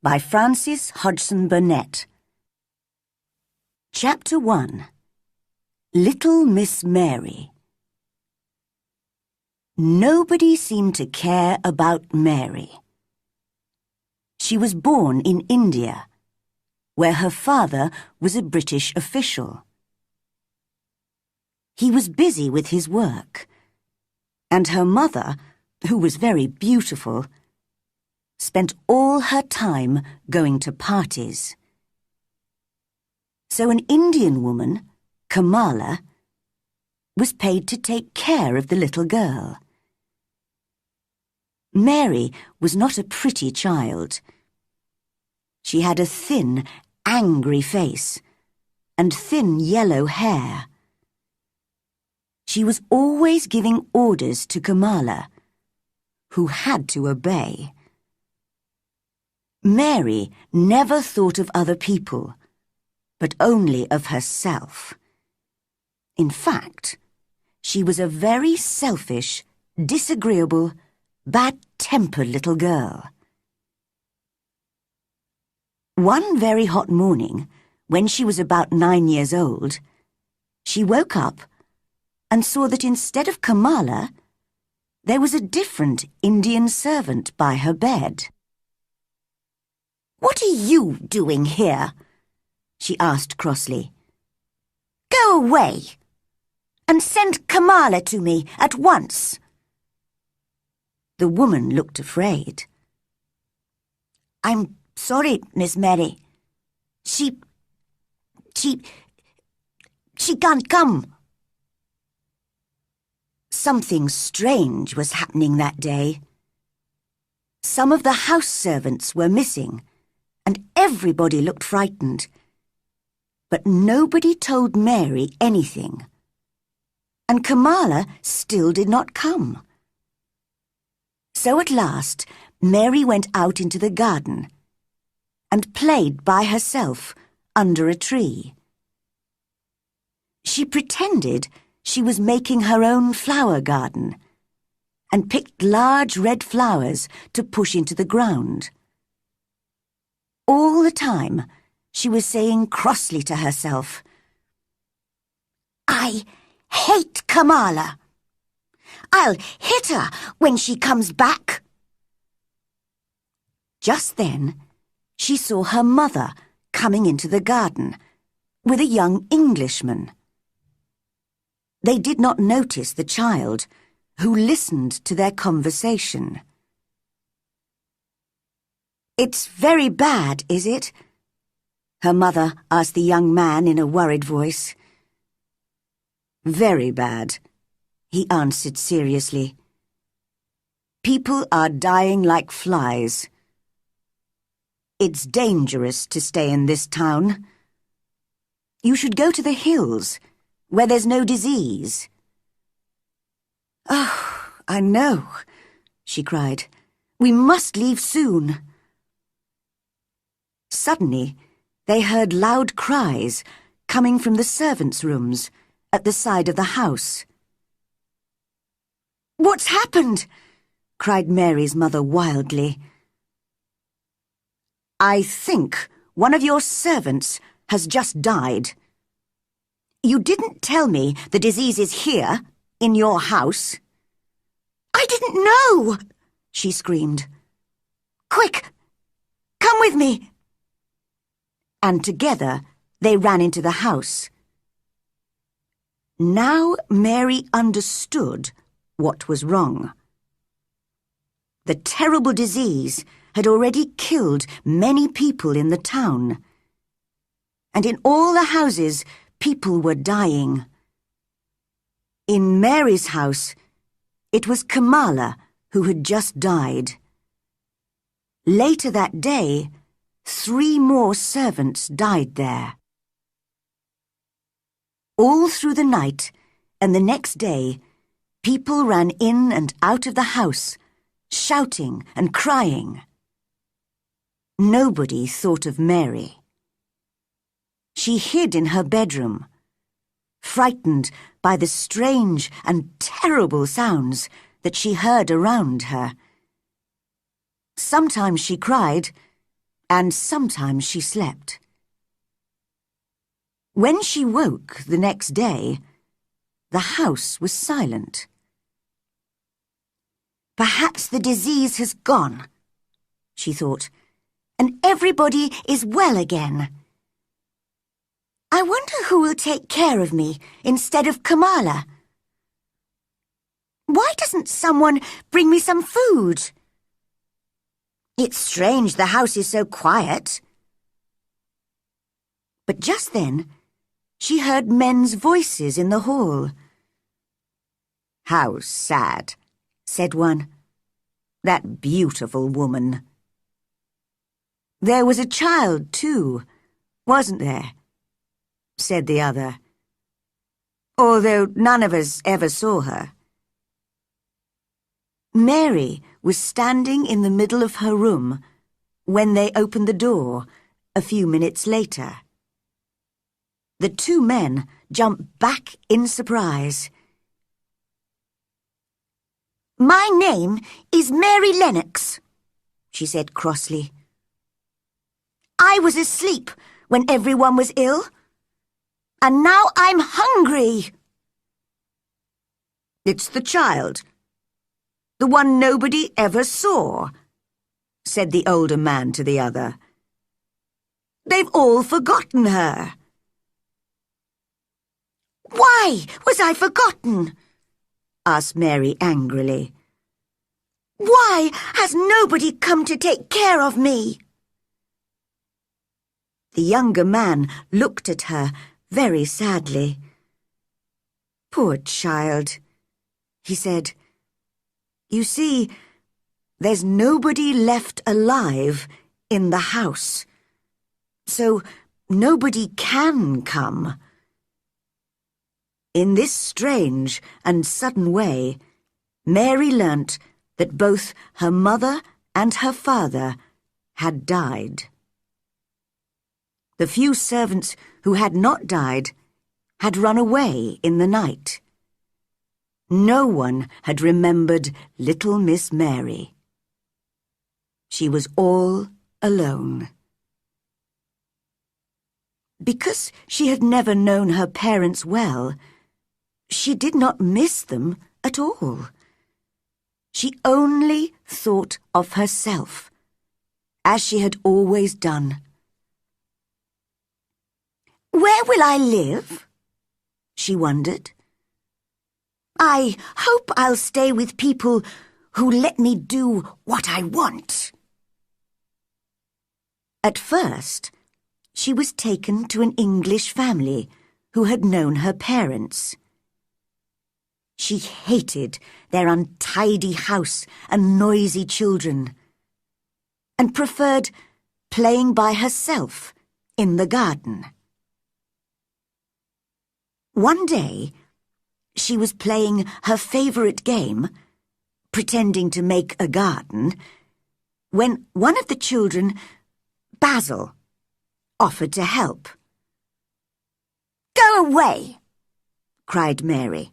by Frances Hodgson Burnett. Chapter 1. Little Miss Mary. Nobody seemed to care about Mary. She was born in India, where her father was a British official. He was busy with his work, and her mother, who was very beautiful, spent all her time going to parties. So an Indian woman, Kamala, was paid to take care of the little girl. Mary was not a pretty child. She had a thin, angry face and thin yellow hair. She was always giving orders to Kamala, who had to obey. Mary never thought of other people, but only of herself. In fact, she was a very selfish, disagreeable, bad-tempered little girl. One very hot morning, when she was about 9 years old, she woke up and saw that instead of Kamala, there was a different Indian servant by her bed. "What are you doing here?" she asked crossly. "Go away, and send Kamala to me at once." The woman looked afraid. "I'm sorry, Miss Mary. She can't come." Something strange was happening that day. Some of the house servants were missing, and everybody looked frightened. But nobody told Mary anything. And Kamala still did not come. So at last, Mary went out into the garden and played by herself under a tree. She pretended she was making her own flower garden and picked large red flowers to push into the ground. All the time, she was saying crossly to herself, "I hate Kamala. I'll hit her when she comes back." Just then, she saw her mother coming into the garden with a young Englishman. They did not notice the child, who listened to their conversation. "It's very bad, is it?" her mother asked the young man in a worried voice. "Very bad," he answered seriously. "People are dying like flies. It's dangerous to stay in this town. You should go to the hills, where there's no disease." "Oh, I know," she cried. "We must leave soon." Suddenly, they heard loud cries coming from the servants' rooms at the side of the house. "What's happened?" cried Mary's mother wildly. "I think one of your servants has just died. You didn't tell me the disease is here, in your house." "I didn't know!" she screamed. "Quick, come with me!" And together they ran into the house. Now Mary understood what was wrong. The terrible disease had already killed many people in the town. And in all the houses, people were dying. In Mary's house, it was Kamala who had just died. Later that day, 3 more servants died there. All through the night and the next day, people ran in and out of the house, shouting and crying. Nobody thought of Mary. She hid in her bedroom, frightened by the strange and terrible sounds that she heard around her. Sometimes she cried, and sometimes she slept. When she woke the next day, the house was silent. Perhaps the disease has gone, she thought, and everybody is well again. I wonder who will take care of me instead of Kamala. Why doesn't someone bring me some food? It's strange the house is so quiet. But just then, she heard men's voices in the hall. "How sad," said one. "That beautiful woman." "There was a child, too, wasn't there?" said the other. "Although none of us ever saw her." Mary was standing in the middle of her room when they opened the door a few minutes later. The two men jumped back in surprise. "My name is Mary Lennox," she said crossly. "I was asleep when everyone was ill, and now I'm hungry." "It's the child, the one nobody ever saw," said the older man to the other. "They've all forgotten her." "Why was I forgotten?" asked Mary angrily. "Why has nobody come to take care of me?" The younger man looked at her very sadly. "Poor child," he said. "You see, there's nobody left alive in the house, so nobody can come." In this strange and sudden way, Mary learnt that both her mother and her father had died. The few servants who had not died had run away in the night. No one had remembered little Miss Mary. She was all alone. Because she had never known her parents well, she did not miss them at all. She only thought of herself, as she had always done. "Where will I live?" she wondered. "I hope I'll stay with people who let me do what I want." At first, she was taken to an English family who had known her parents. She hated their untidy house and noisy children, and preferred playing by herself in the garden. One day, she was playing her favorite game, pretending to make a garden, when one of the children, Basil, offered to help. "Go away!" cried Mary.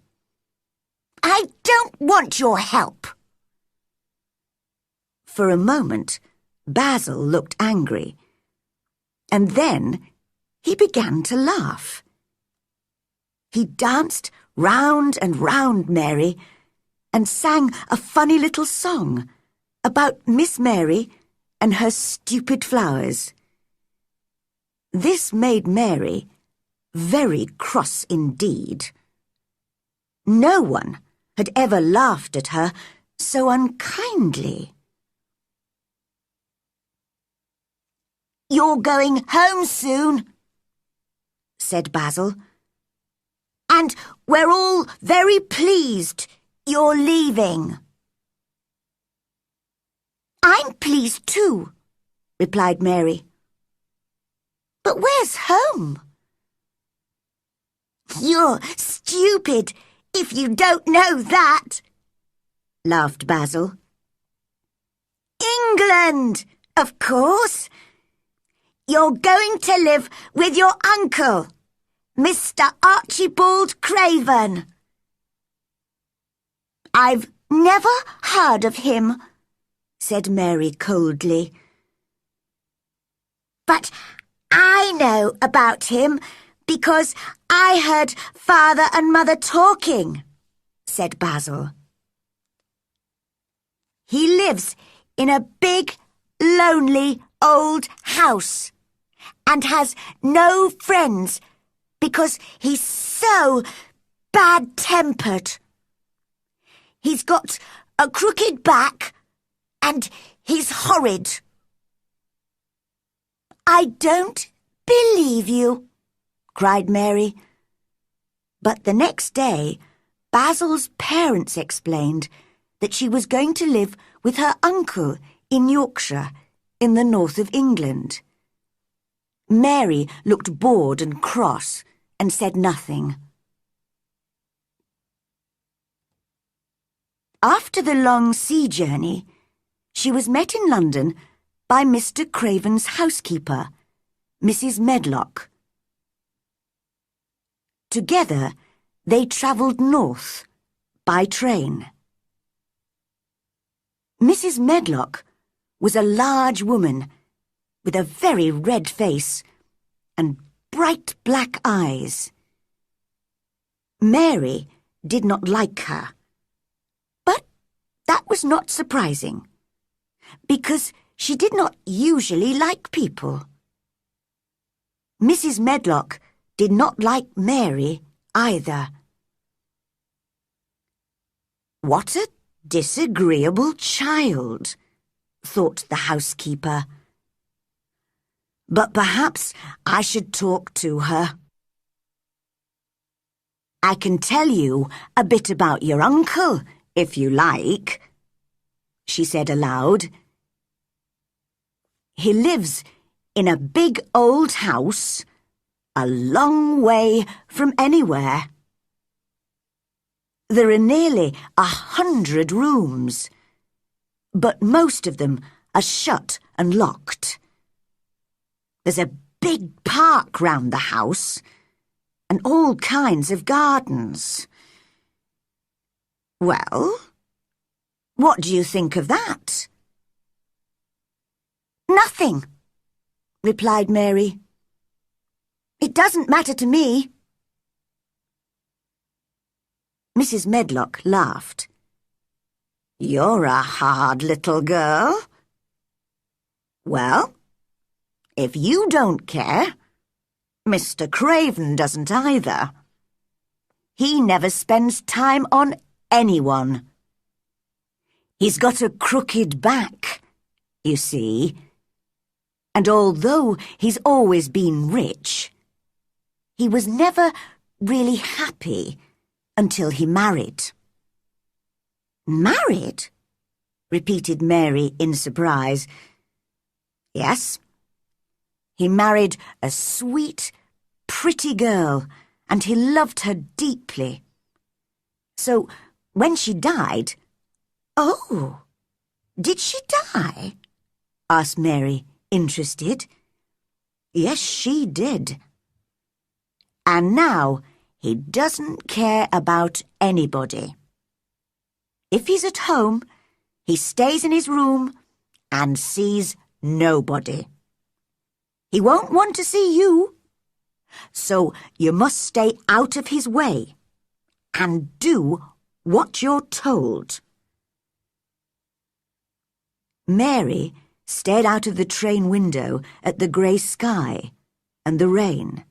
"I don't want your help." For a moment, Basil looked angry, and then he began to laugh. He danced round and round Mary and sang a funny little song about Miss Mary and her stupid flowers. This made Mary very cross indeed. No one had ever laughed at her so unkindly. "You're going home soon," said Basil, "and we're all very pleased you're leaving." "I'm pleased too," replied Mary. "But where's home?" "You're stupid if you don't know that," laughed Basil. "England, of course. You're going to live with your uncle, Mr. Archibald Craven." "I've never heard of him," said Mary coldly. But I know about him because I heard Father and Mother talking, said Basil. He lives in a big, lonely old house and has no friends because he's so bad-tempered. He's got a crooked back and he's horrid. I don't believe you, cried Mary. But the next day, Basil's parents explained that she was going to live with her uncle in Yorkshire, in the north of England. Mary looked bored and cross and said nothing. After the long sea journey, she was met in London by Mr. Craven's housekeeper, Mrs. Medlock. Together, they travelled north by train. Mrs. Medlock was a large woman with a very red face and bright black eyes. Mary did not like her, but that was not surprising, because she did not usually like people. Mrs. Medlock did not like Mary either. What a disagreeable child, thought the housekeeper. But perhaps I should talk to her. I can tell you a bit about your uncle, if you like, she said aloud. He lives in a big old house, a long way from anywhere. There are nearly 100 rooms, but most of them are shut and locked. There's a big park round the house, and all kinds of gardens. Well, what do you think of that? Nothing, replied Mary. It doesn't matter to me. Mrs. Medlock laughed. You're a hard little girl. Well, if you don't care, Mr. Craven doesn't either. He never spends time on anyone. He's got a crooked back, you see, and although he's always been rich, he was never really happy until he married. Married? Repeated Mary in surprise. Yes. He married a sweet, pretty girl, and he loved her deeply. So, when she died... Oh, did she die? Asked Mary, interested. Yes, she did. And now he doesn't care about anybody. If he's at home, he stays in his room and sees nobody. He won't want to see you, so you must stay out of his way and do what you're told. Mary stared out of the train window at the grey sky and the rain.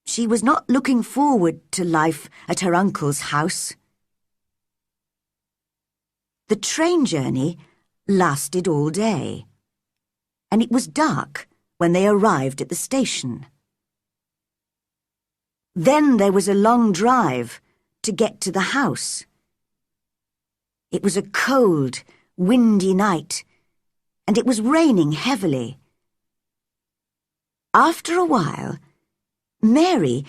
She was not looking forward to life at her uncle's house. The train journey lasted all day, and it was dark when they arrived at the station. Then there was a long drive to get to the house. It was a cold, windy night, and it was raining heavily. After a while, Mary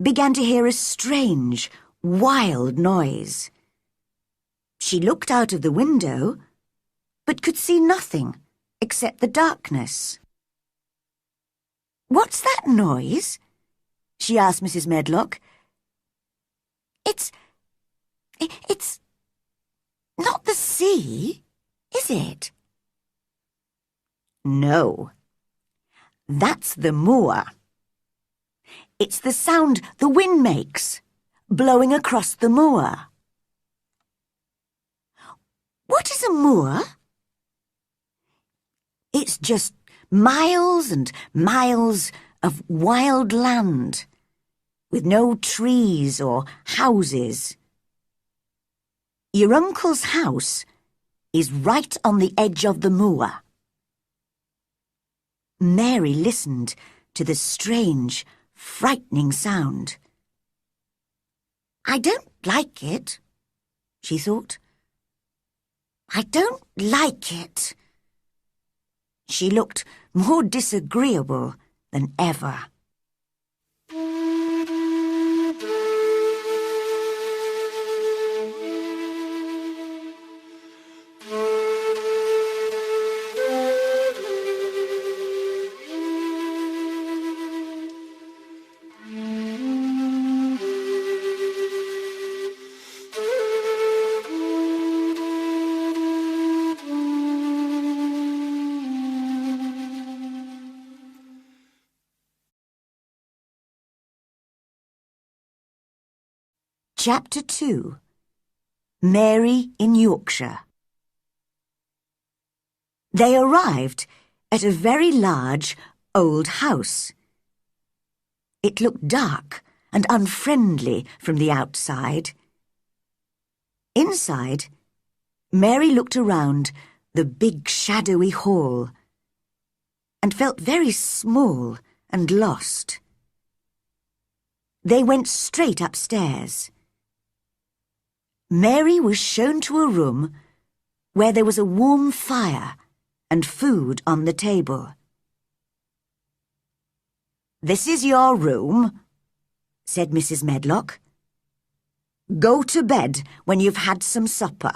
began to hear a strange, wild noise. She looked out of the window, but could see nothing except the darkness. "What's that noise?" she asked Mrs. Medlock. It's not the sea, is it?" "No. That's the moor. It's the sound the wind makes, blowing across the moor. What is a moor? It's just miles and miles of wild land, with no trees or houses. Your uncle's house is right on the edge of the moor. Mary listened to the strange, frightening sound. I don't like it, she thought. I don't like it. She looked more disagreeable than ever. Chapter 2. Mary in Yorkshire. They arrived at a very large, old house. It looked dark and unfriendly from the outside. Inside, Mary looked around the big shadowy hall and felt very small and lost. They went straight upstairs. Mary was shown to a room where there was a warm fire and food on the table. "This is your room," said Mrs. Medlock. "Go to bed when you've had some supper.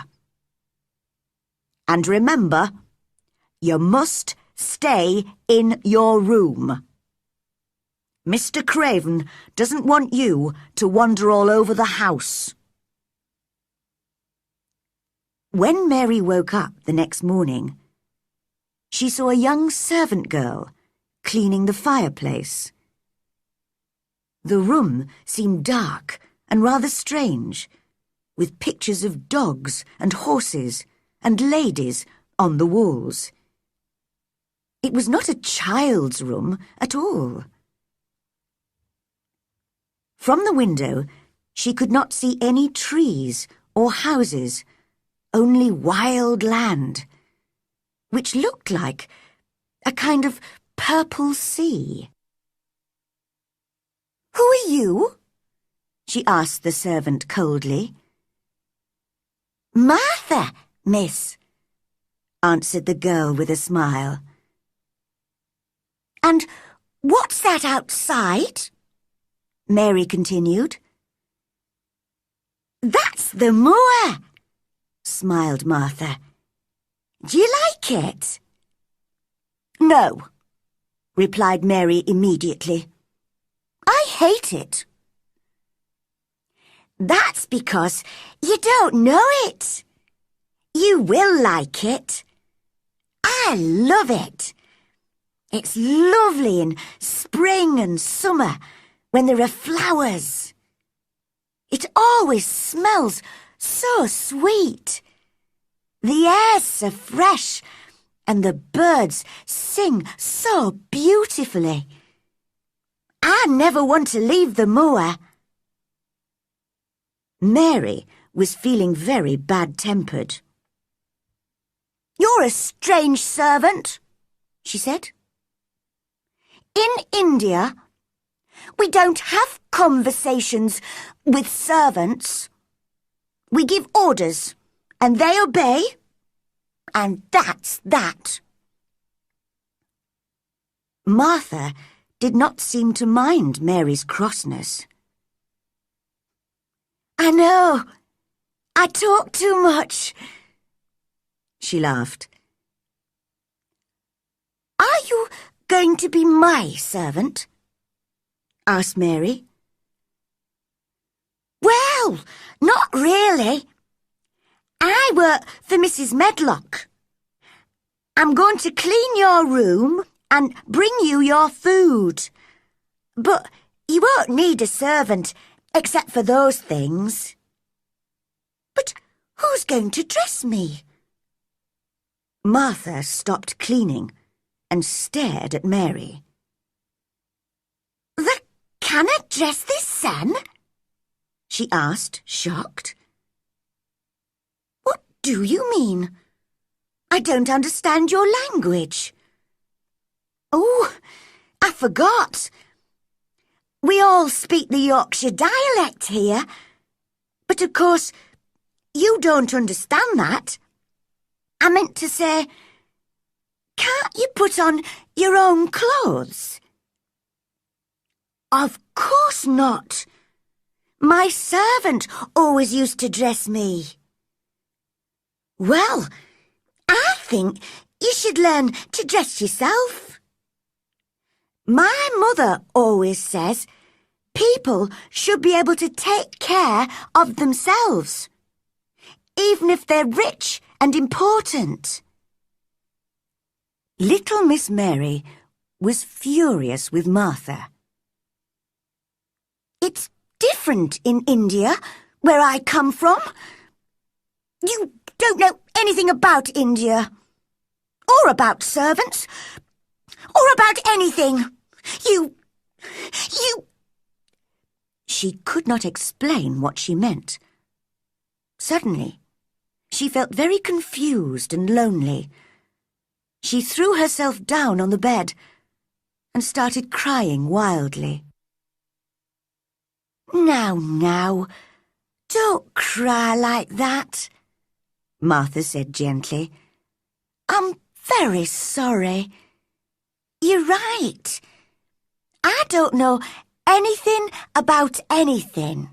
And remember, you must stay in your room. Mr. Craven doesn't want you to wander all over the house." When Mary woke up the next morning, she saw a young servant girl cleaning the fireplace. The room seemed dark and rather strange, with pictures of dogs and horses and ladies on the walls. It was not a child's room at all. From the window, she could not see any trees or houses, only wild land, which looked like a kind of purple sea. "Who are you?" she asked the servant coldly. "Martha, miss," answered the girl with a smile. "And what's that outside?" Mary continued. "That's the moor," smiled Martha. "Do you like it?" "No," replied Mary immediately. "I hate it." "That's because you don't know it. You will like it. I love it. It's lovely in spring and summer when there are flowers. It always smells so sweet. The air's so fresh and the birds sing so beautifully. I never want to leave the moor." Mary was feeling very bad-tempered. "You're a strange servant," she said. "In India, we don't have conversations with servants. We give orders, and they obey, and that's that." Martha did not seem to mind Mary's crossness. "I know, I talk too much," she laughed. "Are you going to be my servant?" asked Mary. "Well, not really. I work for Mrs. Medlock. I'm going to clean your room, and bring you your food. But you won't need a servant except for those things. But who's going to dress me? Martha stopped cleaning and stared at Mary. The cannot dress this son? She asked, shocked. What do you mean? I don't understand your language. Oh, I forgot. We all speak the Yorkshire dialect here. But of course, you don't understand that. I meant to say, can't you put on your own clothes? Of course not. My servant always used to dress me. Well, I think you should learn to dress yourself. My mother always says people should be able to take care of themselves, even if they're rich and important. Little Miss Mary was furious with Martha. It's different in India, where I come from. You don't know anything about India, or about servants, or about anything. You... She could not explain what she meant. Suddenly, she felt very confused and lonely. She threw herself down on the bed and started crying wildly. Now, don't cry like that, Martha said gently. I'm very sorry. You're right. I don't know anything about anything.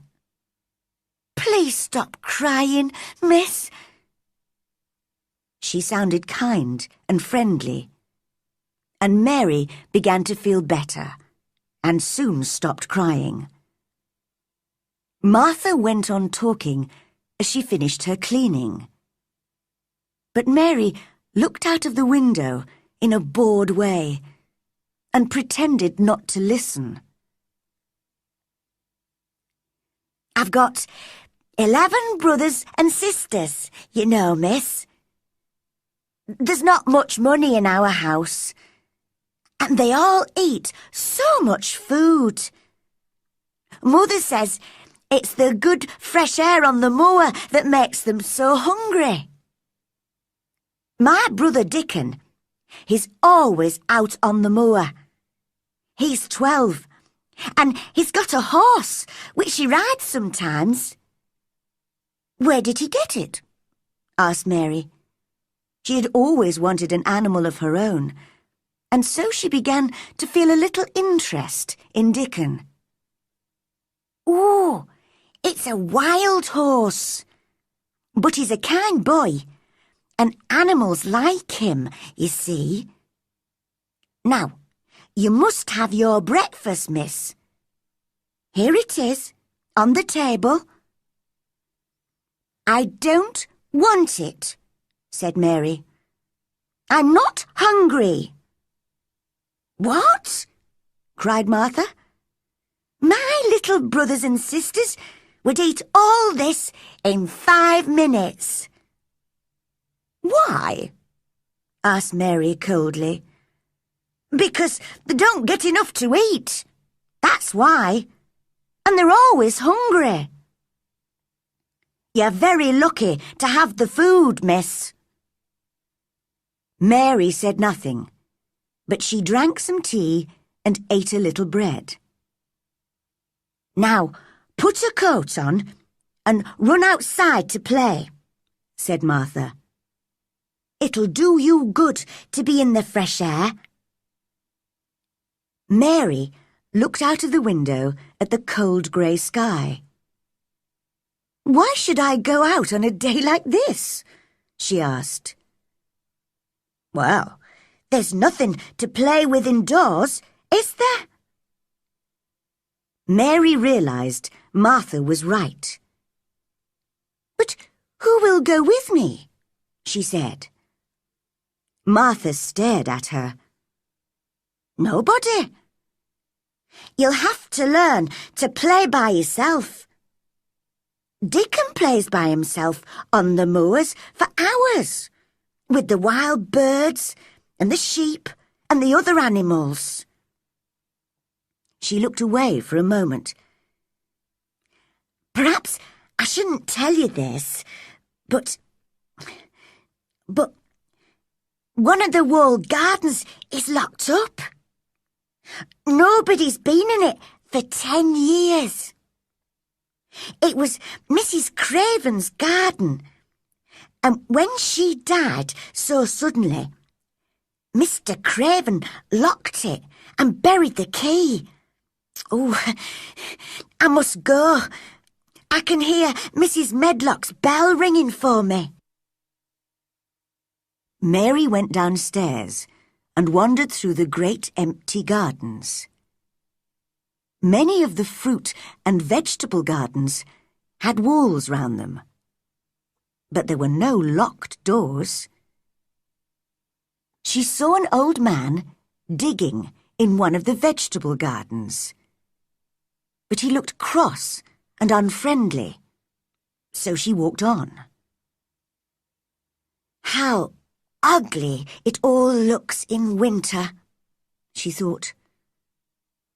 Please stop crying, miss. She sounded kind and friendly, and Mary began to feel better and soon stopped crying. Martha went on talking as she finished her cleaning. But Mary looked out of the window in a bored way and pretended not to listen. I've got 11 brothers and sisters, you know, miss. There's not much money in our house, and they all eat so much food. Mother says it's the good fresh air on the moor that makes them so hungry. My brother Dickon, he's always out on the moor. He's 12, and he's got a horse, which he rides sometimes. Where did he get it? Asked Mary. She had always wanted an animal of her own, and so she began to feel a little interest in Dickon. Oh, it's a wild horse, but he's a kind boy, and animals like him, you see. Now, you must have your breakfast, miss. Here it is, on the table. I don't want it, said Mary. I'm not hungry. What? Cried Martha. My little brothers and sisters would eat all this in 5 minutes. Why? Asked Mary coldly. Because they don't get enough to eat. That's why. And they're always hungry. You're very lucky to have the food, miss. Mary said nothing, but she drank some tea and ate a little bread. Now, put a coat on and run outside to play, said Martha. It'll do you good to be in the fresh air. Mary looked out of the window at the cold grey sky. Why should I go out on a day like this? She asked. Well, there's nothing to play with indoors, is there? Mary realised Martha was right. But who will go with me? She said. Martha stared at her. Nobody. You'll have to learn to play by yourself. Dickon plays by himself on the moors for hours, with the wild birds and the sheep and the other animals. She looked away for a moment. Perhaps I shouldn't tell you this, but one of the walled gardens is locked up. Nobody's been in it for 10 years. It was Mrs. Craven's garden, and when she died so suddenly, Mr. Craven locked it and buried the key. Oh, I must go. I can hear Mrs. Medlock's bell ringing for me. Mary went downstairs and wandered through the great empty gardens. Many of the fruit and vegetable gardens had walls round them, but there were no locked doors. She saw an old man digging in one of the vegetable gardens, but he looked cross and unfriendly, so she walked on. How ugly it all looks in winter, she thought.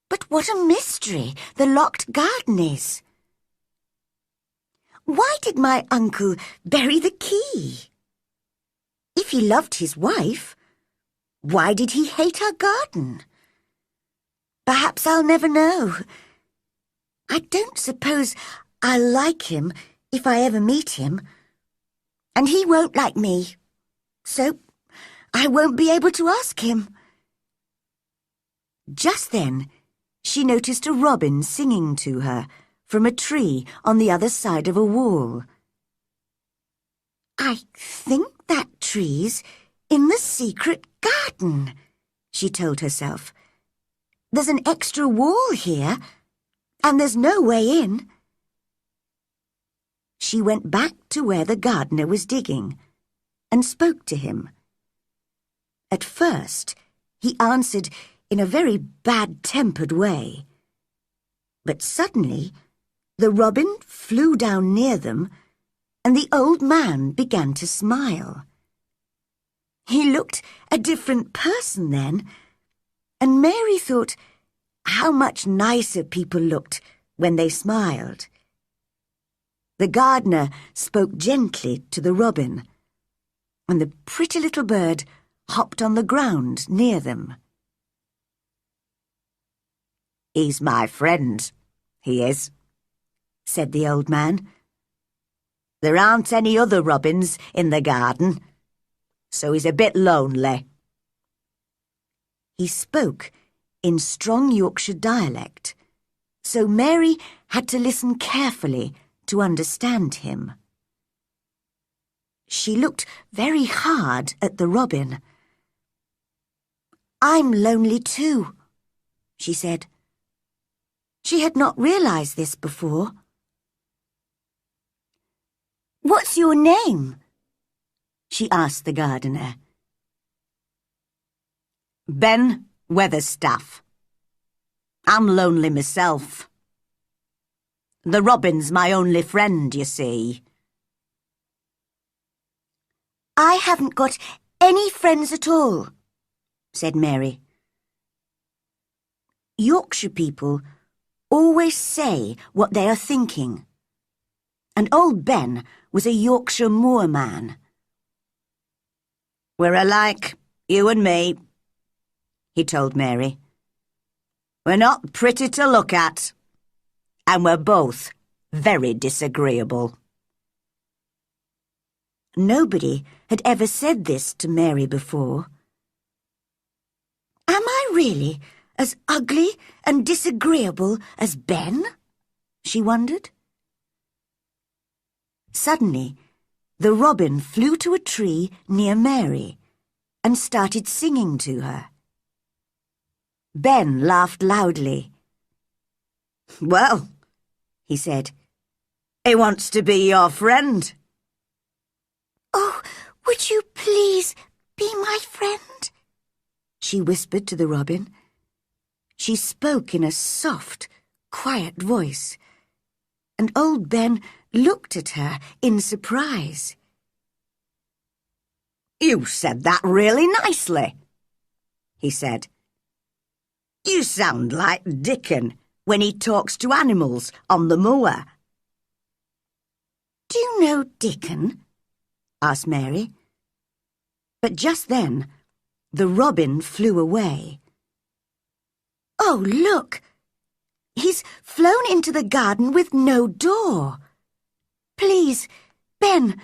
But what a mystery the locked garden is. Why did my uncle bury the key? If he loved his wife, why did he hate our garden? Perhaps I'll never know. I don't suppose I'll like him if I ever meet him, and he won't like me, so I won't be able to ask him. Just then, she noticed a robin singing to her from a tree on the other side of a wall. I think that tree's in the secret garden, she told herself. There's an extra wall here, and there's no way in. She went back to where the gardener was digging and spoke to him. At first, he answered in a very bad-tempered way. But suddenly, the robin flew down near them, and the old man began to smile. He looked a different person then, and Mary thought how much nicer people looked when they smiled. The gardener spoke gently to the robin, and the pretty little bird hopped on the ground near them. "He's my friend, he is," said the old man. "There aren't any other robins in the garden, so he's a bit lonely." He spoke in strong Yorkshire dialect, so Mary had to listen carefully to understand him. She looked very hard at the robin. "I'm lonely too," she said. She had not realized this before. "What's your name?" she asked the gardener. "Ben Weatherstaff. I'm lonely myself. The robin's my only friend, you see." "I haven't got any friends at all," said Mary. Yorkshire people always say what they are thinking, and old Ben was a Yorkshire moorman. "We're alike, you and me," he told Mary. "We're not pretty to look at, and we're both very disagreeable." Nobody had ever said this to Mary before. "Am I really as ugly and disagreeable as Ben?" she wondered. Suddenly, the robin flew to a tree near Mary and started singing to her. Ben laughed loudly. "Well," he said, "he wants to be your friend." "Oh, would you please be my friend?" she whispered to the robin. She spoke in a soft, quiet voice, and old Ben looked at her in surprise. "You said that really nicely," he said. "You sound like Dickon when he talks to animals on the moor." "Do you know Dickon?" asked Mary. But just then, the robin flew away. "Oh, look! He's flown into the garden with no door. Please, Ben,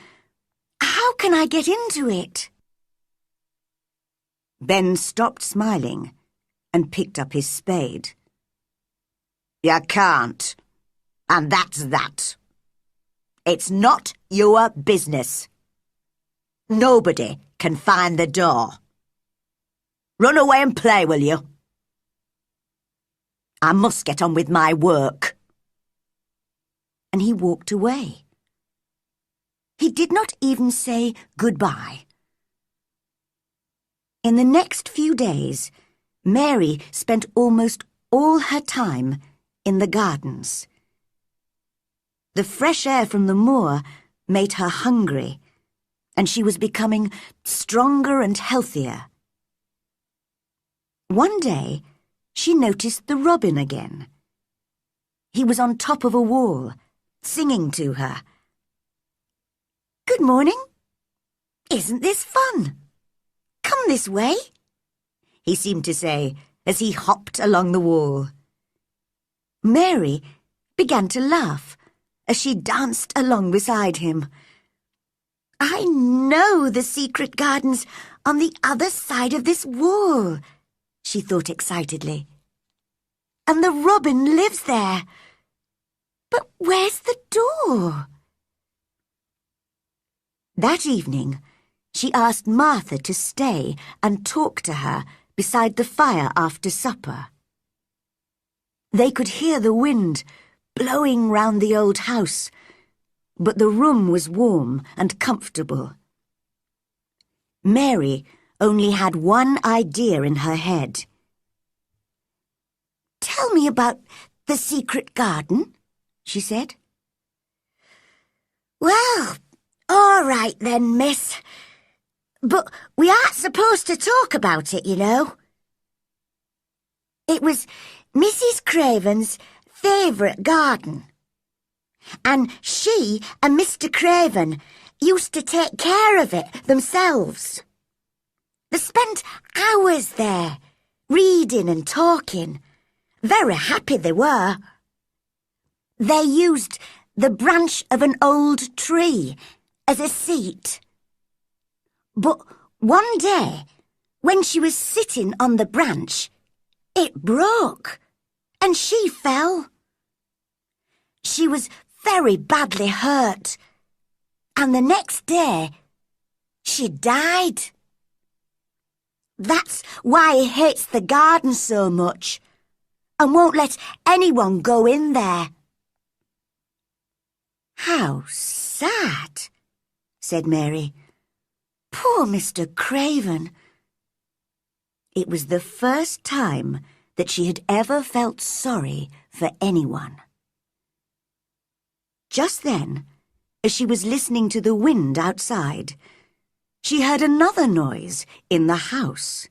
how can I get into it?" Ben stopped smiling and picked up his spade. "You can't, and that's that. It's not your business. Nobody can find the door. Run away and play, will you? I must get on with my work." And he walked away. He did not even say goodbye. In the next few days, Mary spent almost all her time in the gardens. The fresh air from the moor made her hungry, and she was becoming stronger and healthier. One day, she noticed the robin again. He was on top of a wall, singing to her. "Good morning. Isn't this fun? Come this way," he seemed to say as he hopped along the wall. Mary began to laugh as she danced along beside him. "I know the secret gardens on the other side of this wall," she thought excitedly. "And the robin lives there. But where's the door?" That evening, she asked Martha to stay and talk to her beside the fire after supper. They could hear the wind blowing round the old house, but the room was warm and comfortable. Mary only had one idea in her head. "Tell me about the secret garden," she said. "Well, all right then, miss. But we aren't supposed to talk about it, you know. It was Mrs. Craven's favourite garden, and she and Mr. Craven used to take care of it themselves. They spent hours there, reading and talking. Very happy they were. They used the branch of an old tree as a seat. But one day, when she was sitting on the branch, it broke, and she fell. She was very badly hurt, and the next day, she died. That's why he hates the garden so much, and won't let anyone go in there." "How sad," said Mary. "Poor Mr. Craven." It was the first time that she had ever felt sorry for anyone. Just then, as she was listening to the wind outside, she heard another noise in the house.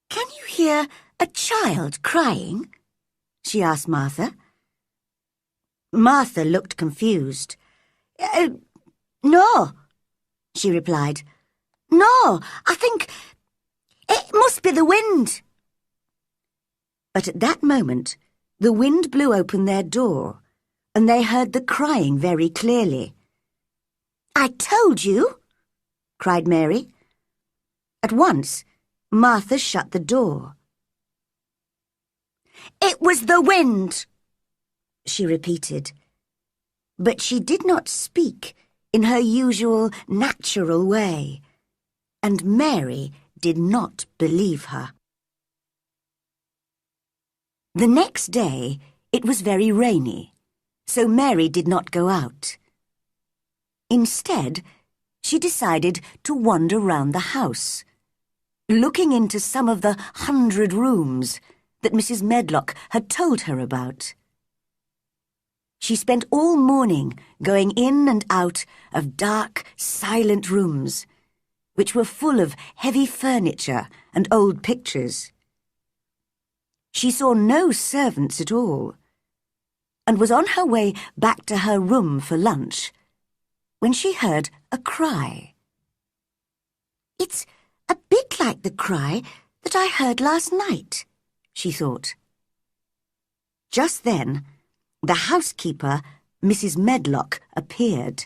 "Can you hear a child crying?" she asked Martha. Martha looked confused. No," she replied. "No, I think it must be the wind." But at that moment, the wind blew open their door, and they heard the crying very clearly. "I told you!" cried Mary. At once, Martha shut the door. "It was the wind," she repeated. But she did not speak in her usual natural way, and Mary did not believe her. The next day, it was very rainy, so Mary did not go out. Instead, she decided to wander round the house. looking into some of the 100 rooms that Mrs. Medlock had told her about. She spent all morning going in and out of dark, silent rooms, which were full of heavy furniture and old pictures. She saw no servants at all, and was on her way back to her room for lunch when she heard a cry. "It's a bit like the cry that I heard last night," she thought. Just then, the housekeeper, Mrs. Medlock, appeared,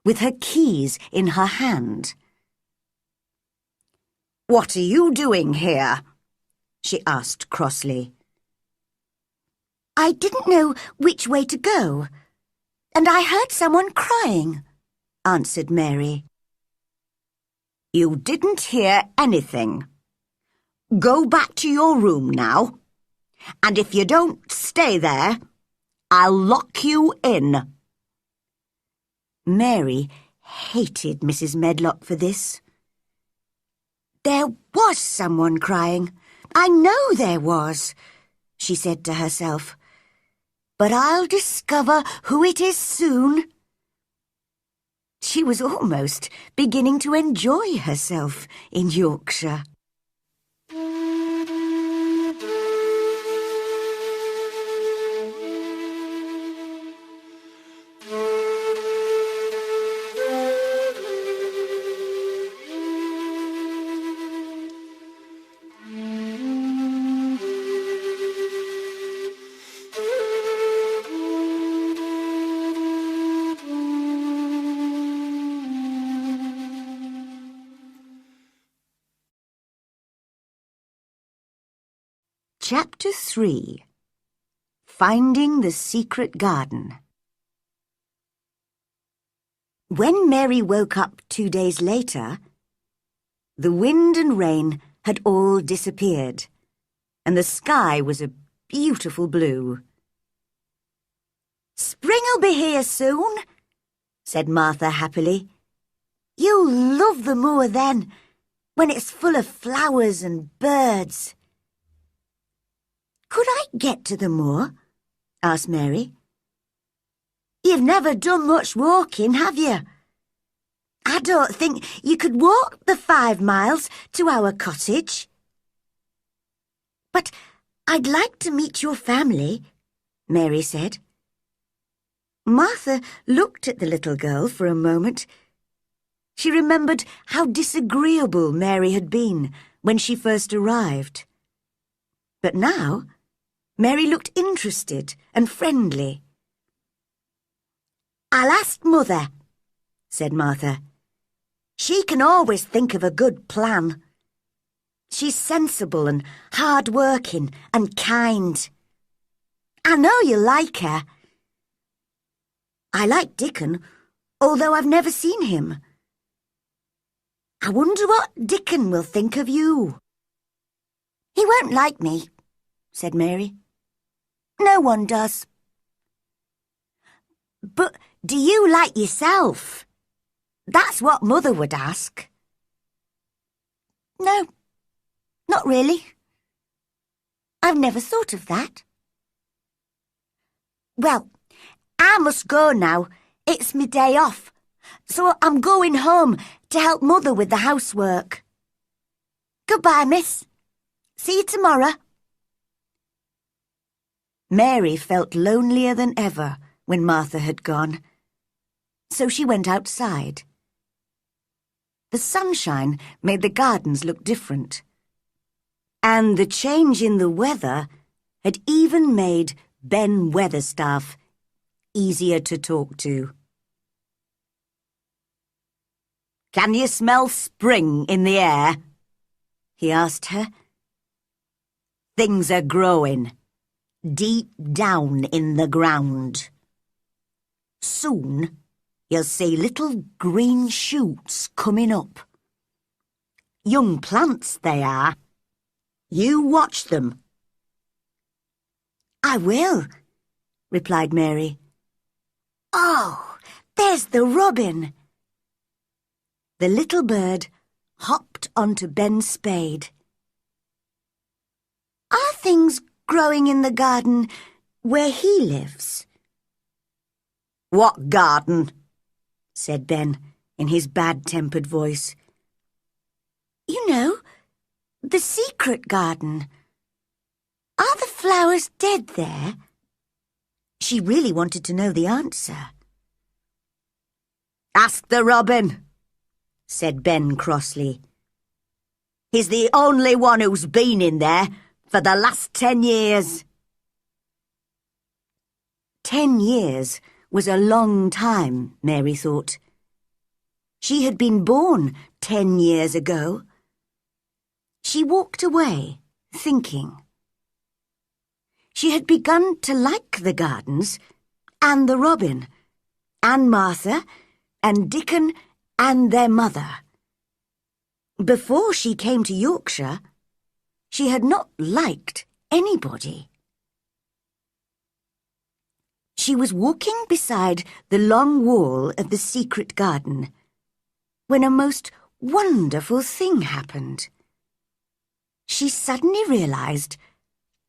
with her keys in her hand. "What are you doing here?" she asked crossly. "I didn't know which way to go, and I heard someone crying," answered Mary. "You didn't hear anything. Go back to your room now, and if you don't stay there, I'll lock you in." Mary hated Mrs. Medlock for this. "There was someone crying. I know there was," she said to herself. "But I'll discover who it is soon." She was almost beginning to enjoy herself in Yorkshire. Chapter 3. Finding the Secret Garden. When Mary woke up 2 days later, the wind and rain had all disappeared, and the sky was a beautiful blue. "Spring'll be here soon," said Martha happily. "You'll love the moor then, when it's full of flowers and birds." "Could I get to the moor?" asked Mary. "You've never done much walking, have you? I don't think you could walk the 5 miles to our cottage." "But I'd like to meet your family," Mary said. Martha looked at the little girl for a moment. She remembered how disagreeable Mary had been when she first arrived. But now, Mary looked interested and friendly. "I'll ask Mother," said Martha. "She can always think of a good plan. She's sensible and hard-working and kind. I know you'll like her." "I like Dickon, although I've never seen him. I wonder what Dickon will think of you." "He won't like me," said Mary. "No one does." "But do you like yourself? That's what Mother would ask." "No, not really. I've never thought of that." "Well, I must go now. It's my day off, so I'm going home to help Mother with the housework. Goodbye, miss. See you tomorrow." Mary felt lonelier than ever when Martha had gone, so she went outside. The sunshine made the gardens look different, and the change in the weather had even made Ben Weatherstaff easier to talk to. "Can you smell spring in the air?" he asked her. "Things are growing deep down in the ground. Soon you'll see little green shoots coming up. Young plants they are. You watch them." "I will," replied Mary. "Oh, there's the robin." The little bird hopped onto Ben's spade. Are things growing in the garden where he lives? What garden? Said Ben in his bad-tempered voice. You know, the secret garden. Are the flowers dead there? She really wanted to know the answer. Ask the robin, said Ben crossly. He's the only one who's been in there for the last 10 years. 10 years was a long time, Mary thought. She had been born 10 years ago. She walked away, thinking. She had begun to like the gardens, and the robin, and Martha, and Dickon, and their mother. Before she came to Yorkshire, she had not liked anybody. She was walking beside the long wall of the secret garden when a most wonderful thing happened. She suddenly realized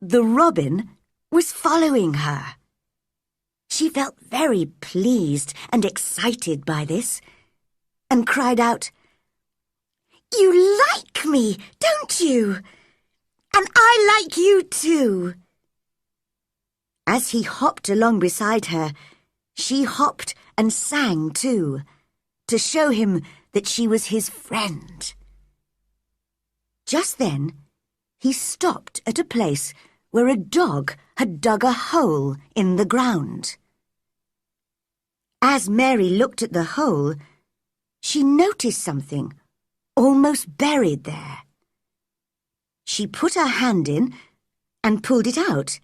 the robin was following her. She felt very pleased and excited by this, and cried out, "You like me, don't you? And I like you too." As he hopped along beside her, she hopped and sang too, to show him that she was his friend. Just then, he stopped at a place where a dog had dug a hole in the ground. As Mary looked at the hole, she noticed something almost buried there. She put her hand in and pulled it out.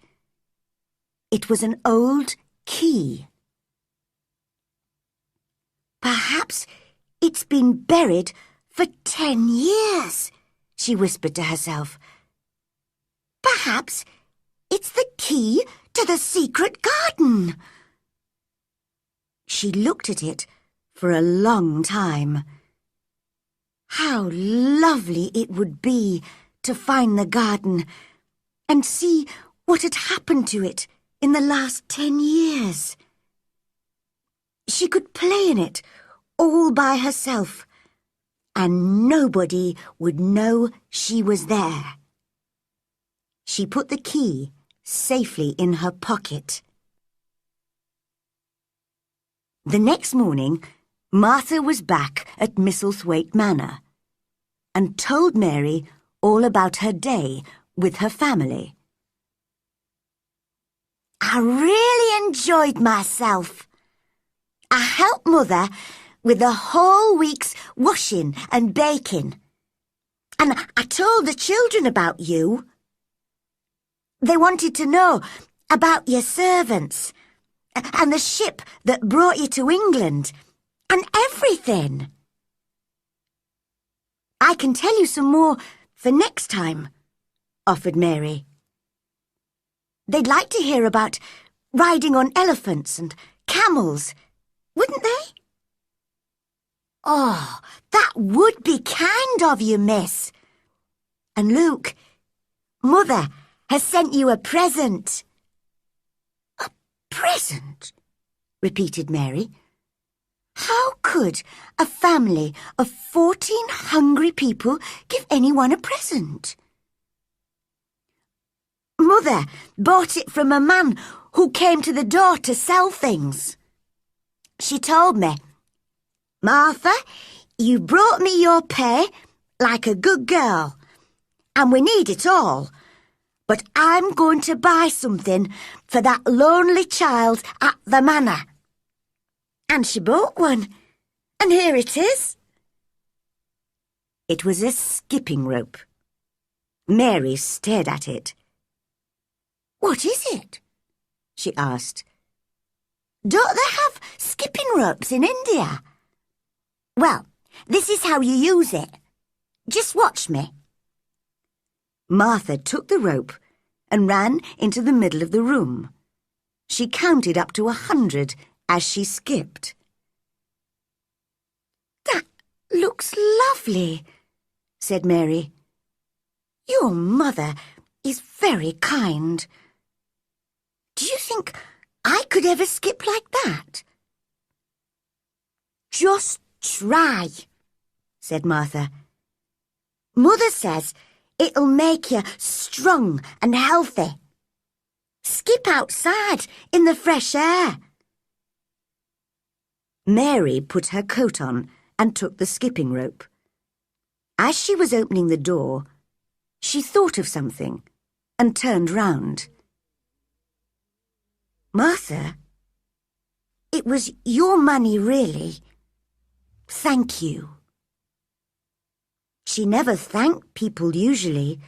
It was an old key. Perhaps it's been buried for 10 years, she whispered to herself. Perhaps it's the key to the secret garden. She looked at it for a long time. How lovely it would be to find the garden and see what had happened to it in the last 10 years. She could play in it all by herself, and nobody would know she was there. She put the key safely in her pocket. The next morning, Martha was back at Misselthwaite Manor and told Mary all about her day with her family. I really enjoyed myself. I helped Mother with the whole week's washing and baking. And I told the children about you. They wanted to know about your servants and the ship that brought you to England and everything. I can tell you some more for next time, offered Mary. They'd like to hear about riding on elephants and camels, wouldn't they? Oh, that would be kind of you, miss. And Luke, Mother has sent you a present. A present? Repeated Mary. How could a family of 14 hungry people give anyone a present? Mother bought it from a man who came to the door to sell things. She told me, Martha, you brought me your pay like a good girl, and we need it all. But I'm going to buy something for that lonely child at the manor. And she bought one, and here it is. It was a skipping rope. Mary stared at it. What is it? She asked. Don't they have skipping ropes in India? Well, this is how you use it. Just watch me. Martha took the rope and ran into the middle of the room. She counted up to 100 as she skipped. That looks lovely, said Mary. "Your mother is very kind. Do you think I could ever skip like that?" "Just try," said Martha. "Mother says it'll make you strong and healthy. Skip outside in the fresh air." Mary put her coat on and took the skipping rope. As she was opening the door, she thought of something and turned round. "Martha, it was your money, really. Thank you." She never thanked people usually,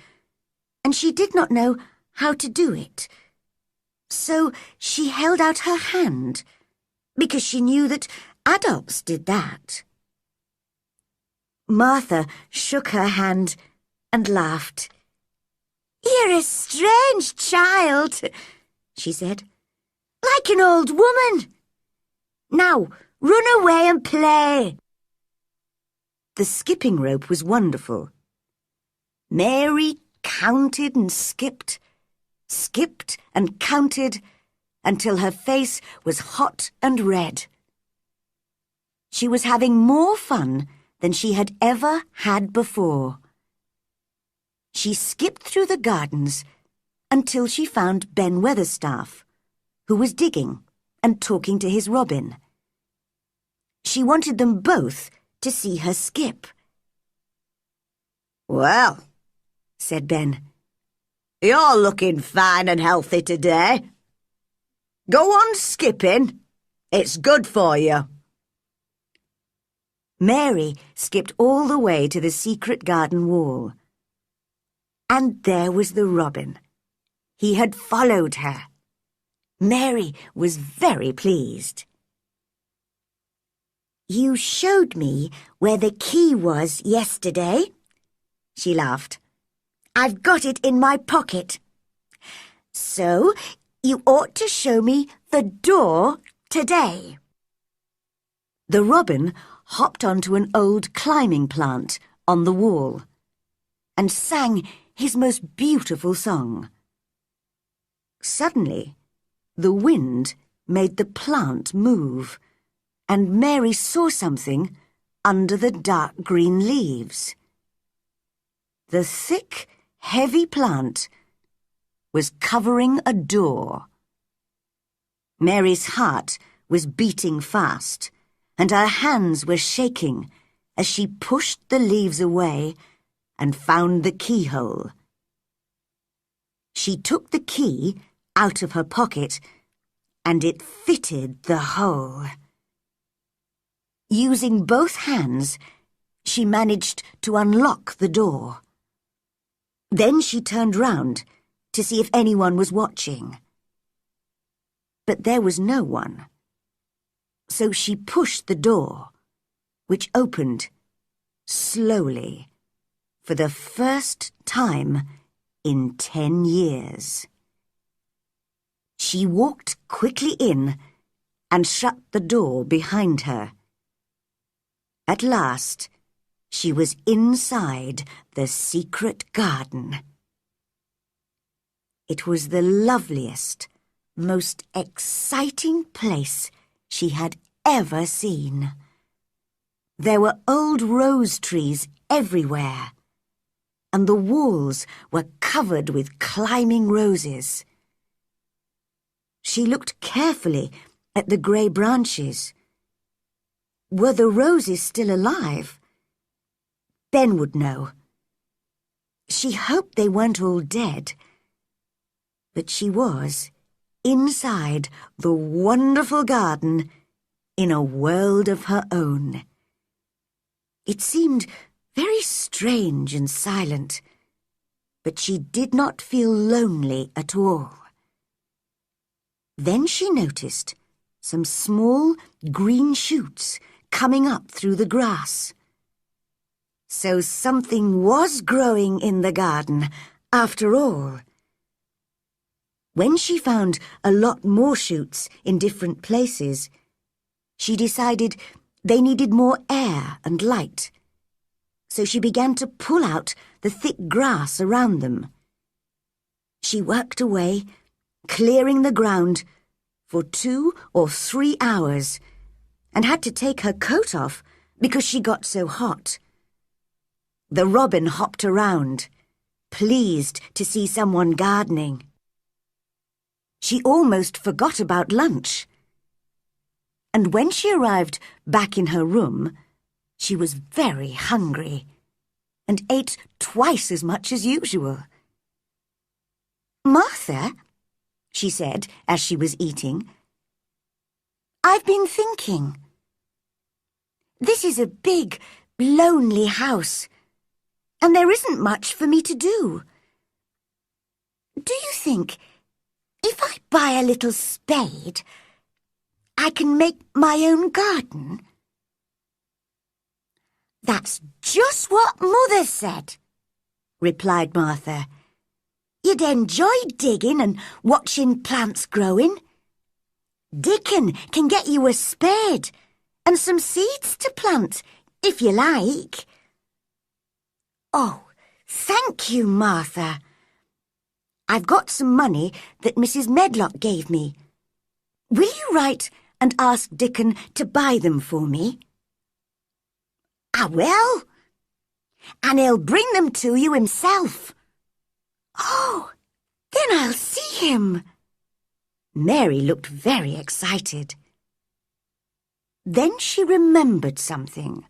and she did not know how to do it. So she held out her hand, because she knew that adults did that. Martha shook her hand and laughed. "You're a strange child," she said, "like an old woman. Now, run away and play." The skipping rope was wonderful. Mary counted and skipped and counted until her face was hot and red. She was having more fun than she had ever had before. She skipped through the gardens until she found Ben Weatherstaff, who was digging and talking to his robin. She wanted them both to see her skip. "Well," said Ben, "you're looking fine and healthy today. Go on skipping. It's good for you." Mary skipped all the way to the secret garden wall. And there was the robin. He had followed her. Mary was very pleased. "You showed me where the key was yesterday," she laughed. "I've got it in my pocket. So you ought to show me the door today." The robin hopped onto an old climbing plant on the wall and sang his most beautiful song. Suddenly, the wind made the plant move, and Mary saw something under the dark green leaves. The thick, heavy plant was covering a door. Mary's heart was beating fast, and her hands were shaking as she pushed the leaves away and found the keyhole. She took the key out of her pocket, and it fitted the hole. Using both hands, she managed to unlock the door. Then she turned round to see if anyone was watching. But there was no one. So she pushed the door, which opened slowly for the first time in 10 years. She walked quickly in and shut the door behind her. At last, she was inside the secret garden. It was the loveliest, most exciting place she had ever seen. There were old rose trees everywhere, and the walls were covered with climbing roses. She looked carefully at the grey branches. Were the roses still alive? Ben would know. She hoped they weren't all dead. But she was inside the wonderful garden in a world of her own. It seemed very strange and silent, but she did not feel lonely at all. Then she noticed some small green shoots coming up through the grass. So something was growing in the garden, after all. When she found a lot more shoots in different places, she decided they needed more air and light. so she began to pull out the thick grass around them. She worked away, clearing the ground, for 2 or 3 hours, and had to take her coat off because she got so hot. The robin hopped around, pleased to see someone gardening. She almost forgot about lunch. And when she arrived back in her room, she was very hungry and ate twice as much as usual. "Martha," she said as she was eating, "I've been thinking. This is a big, lonely house, and there isn't much for me to do. Do you think if I buy a little spade, I can make my own garden?" "That's just what Mother said," replied Martha. "You'd enjoy digging and watching plants growing. Dickon can get you a spade and some seeds to plant, if you like." "Oh, thank you, Martha. I've got some money that Mrs. Medlock gave me. Will you write and ask Dickon to buy them for me?" "I will, and he'll bring them to you himself." "Oh, then I'll see him." Mary looked very excited. Then she remembered something.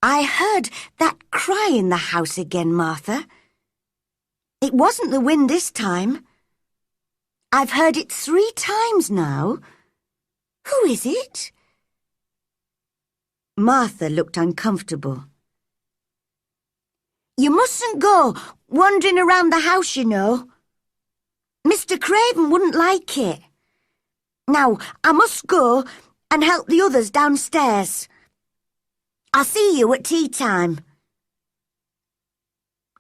"I heard that cry in the house again, Martha. It wasn't the wind this time. I've heard it 3 times now. Who is it?" Martha looked uncomfortable. "You mustn't go wandering around the house, you know. Mr. Craven wouldn't like it. Now, I must go and help the others downstairs. I'll see you at tea time."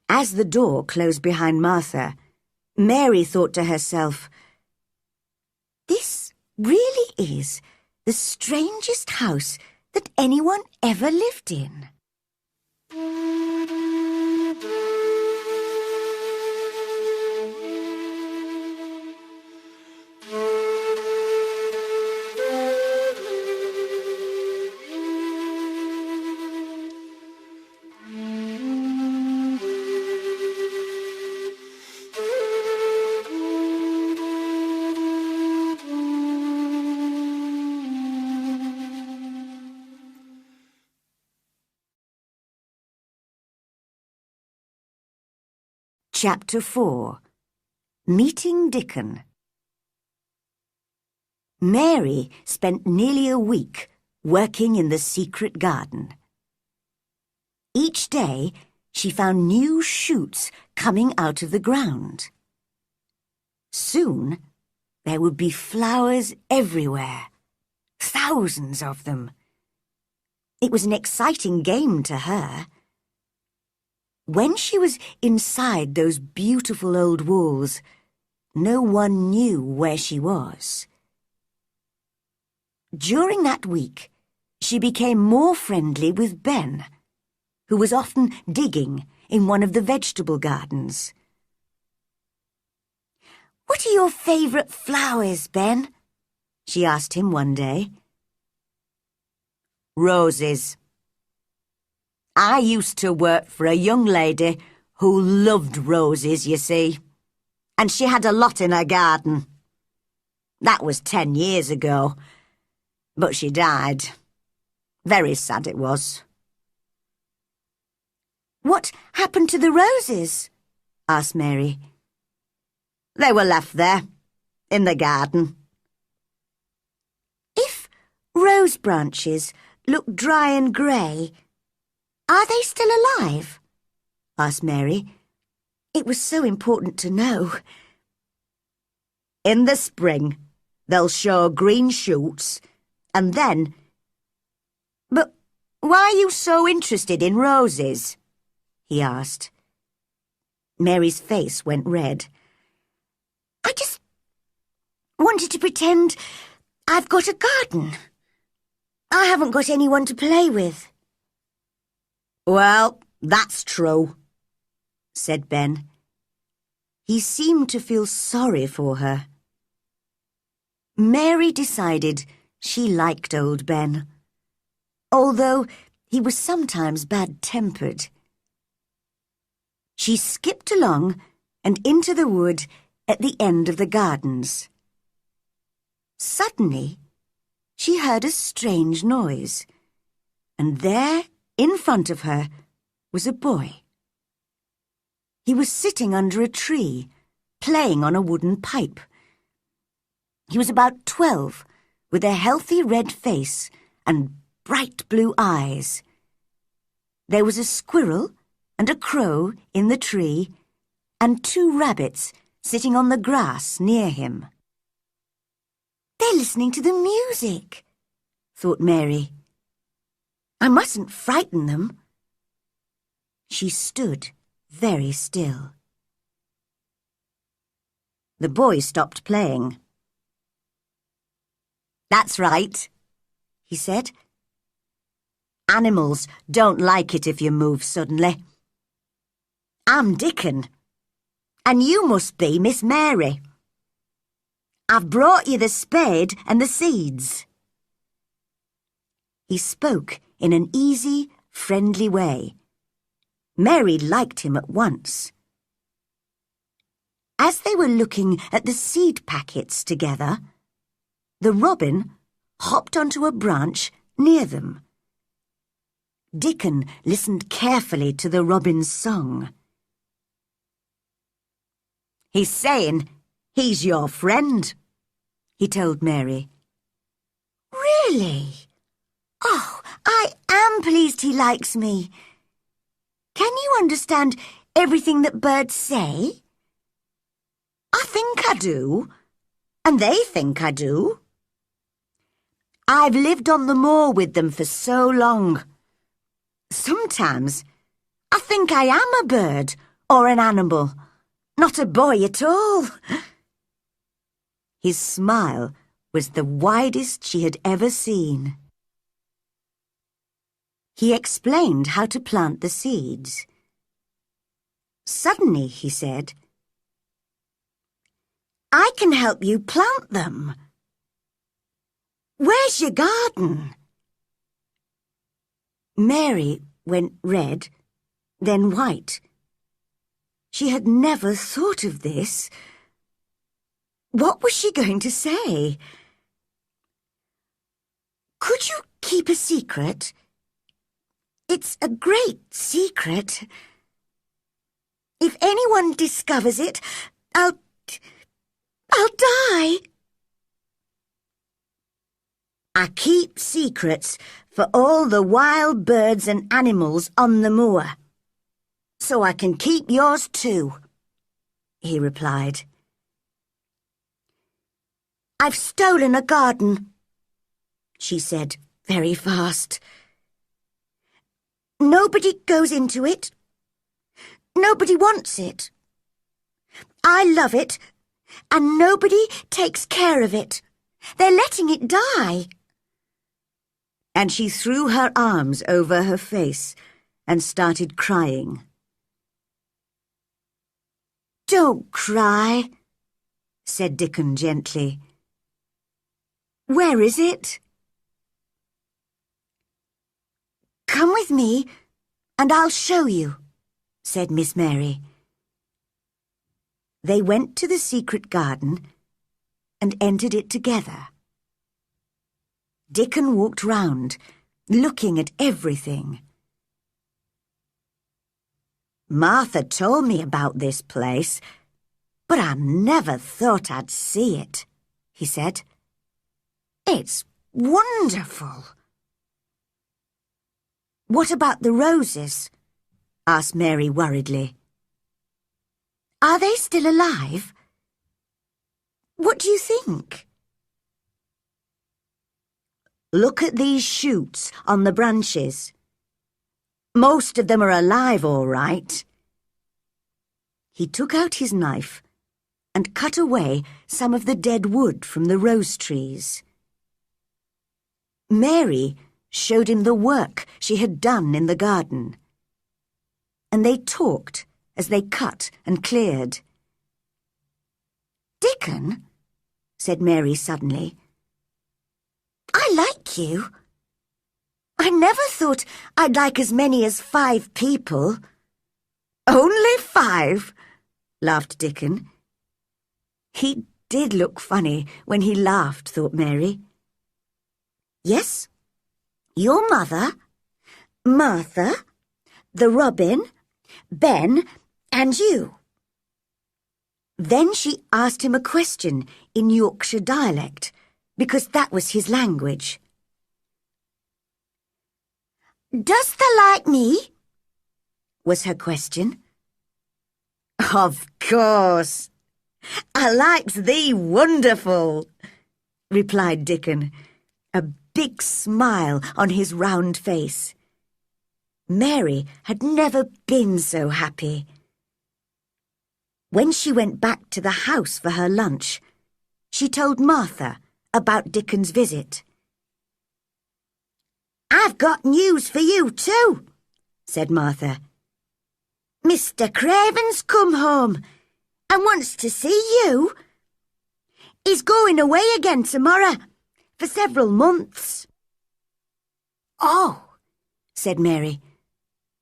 As the door closed behind Martha, Mary thought to herself, "This really is the strangest house that anyone ever lived in." Chapter 4. Meeting Dickon. Mary spent nearly a week working in the secret garden. Each day she found new shoots coming out of the ground. Soon there would be flowers everywhere, thousands of them. It was an exciting game to her. When she was inside those beautiful old walls, no one knew where she was. During that week, she became more friendly with Ben, who was often digging in one of the vegetable gardens. "What are your favourite flowers, Ben?" she asked him one day. "Roses. I used to work for a young lady who loved roses, you see, and she had a lot in her garden. That was 10 years ago, but she died. Very sad it was." "What happened to the roses?" asked Mary. "They were left there, in the garden." "If rose branches look dry and grey, are they still alive?" asked Mary. It was so important to know. "In the spring, they'll show green shoots, and then—" "But why are you so interested in roses?" he asked. Mary's face went red. "I just wanted to pretend I've got a garden. I haven't got anyone to play with." Well, that's true, said Ben. He seemed to feel sorry for her. Mary decided she liked old Ben, although he was sometimes bad-tempered. She skipped along and into the wood at the end of the gardens. Suddenly, she heard a strange noise, and there, in front of her, was a boy. He was sitting under a tree, playing on a wooden pipe. He was about 12, with a healthy red face and bright blue eyes. There was a squirrel and a crow in the tree, and 2 rabbits sitting on the grass near him. They're listening to the music, thought Mary. I mustn't frighten them. She stood very still. The boy stopped playing. That's right, he said. Animals don't like it if you move suddenly. I'm Dickon, and you must be Miss Mary. I've brought you the spade and the seeds. He spoke in an easy, friendly way. Mary liked him at once. As they were looking at the seed packets together, the robin hopped onto a branch near them. Dickon listened carefully to the robin's song. He's saying he's your friend, he told Mary. Really? Oh, I am pleased he likes me. Can you understand everything that birds say? I think I do, and they think I do. I've lived on the moor with them for so long. Sometimes I think I am a bird or an animal, not a boy at all. His smile was the widest she had ever seen. He explained how to plant the seeds. Suddenly, he said, I can help you plant them. Where's your garden? Mary went red, then white. She had never thought of this. What was she going to say? Could you keep a secret? It's a great secret. If anyone discovers it, I'll die. I keep secrets for all the wild birds and animals on the moor, so I can keep yours too, he replied. I've stolen a garden, she said very fast. Nobody goes into it. Nobody wants it. I love it, and nobody takes care of it. They're letting it die. And she threw her arms over her face and started crying. Don't cry, said Dickon gently. Where is it? Come with me, and I'll show you, said Miss Mary. They went to the secret garden and entered it together. Dickon walked round, looking at everything. Martha told me about this place, but I never thought I'd see it, he said. It's wonderful. What about the roses? Asked Mary worriedly. Are they still alive? What do you think? Look at these shoots on the branches. Most of them are alive, all right. He took out his knife and cut away some of the dead wood from the rose trees. Mary showed him the work she had done in the garden. and they talked as they cut and cleared. "Dickon," said Mary suddenly, "I like you. I never thought I'd like as many as 5 people." "Only 5?" laughed Dickon. He did look funny when he laughed, thought Mary. "Yes, your mother, Martha, the Robin, Ben, and you." Then she asked him a question in Yorkshire dialect, because that was his language. "Does thou like me?" was her question. "Of course. I likes thee wonderful," replied Dickon, a big smile on his round face. Mary had never been so happy. When she went back to the house for her lunch, she told Martha about Dickon's visit. "I've got news for you too," said Martha. "Mr. Craven's come home and wants to see you. He's going away again tomorrow for several months." "Oh," said Mary,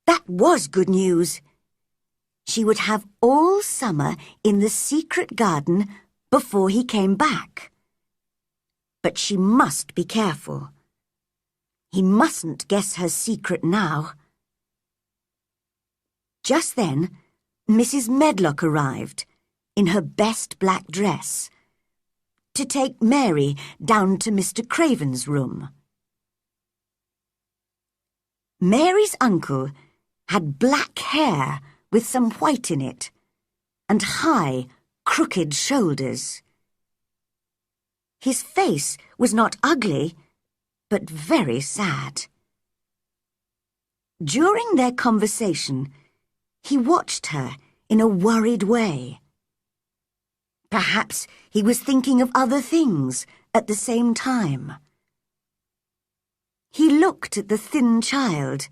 that was good news. She would have all summer in the secret garden before he came back. But she must be careful. He mustn't guess her secret now. Just then, Mrs. Medlock arrived, in her best black dress, to take Mary down to Mr. Craven's room. Mary's uncle had black hair with some white in it, and high, crooked shoulders. His face was not ugly, but very sad. During their conversation, he watched her in a worried way. Perhaps he was thinking of other things at the same time. He looked at the thin child.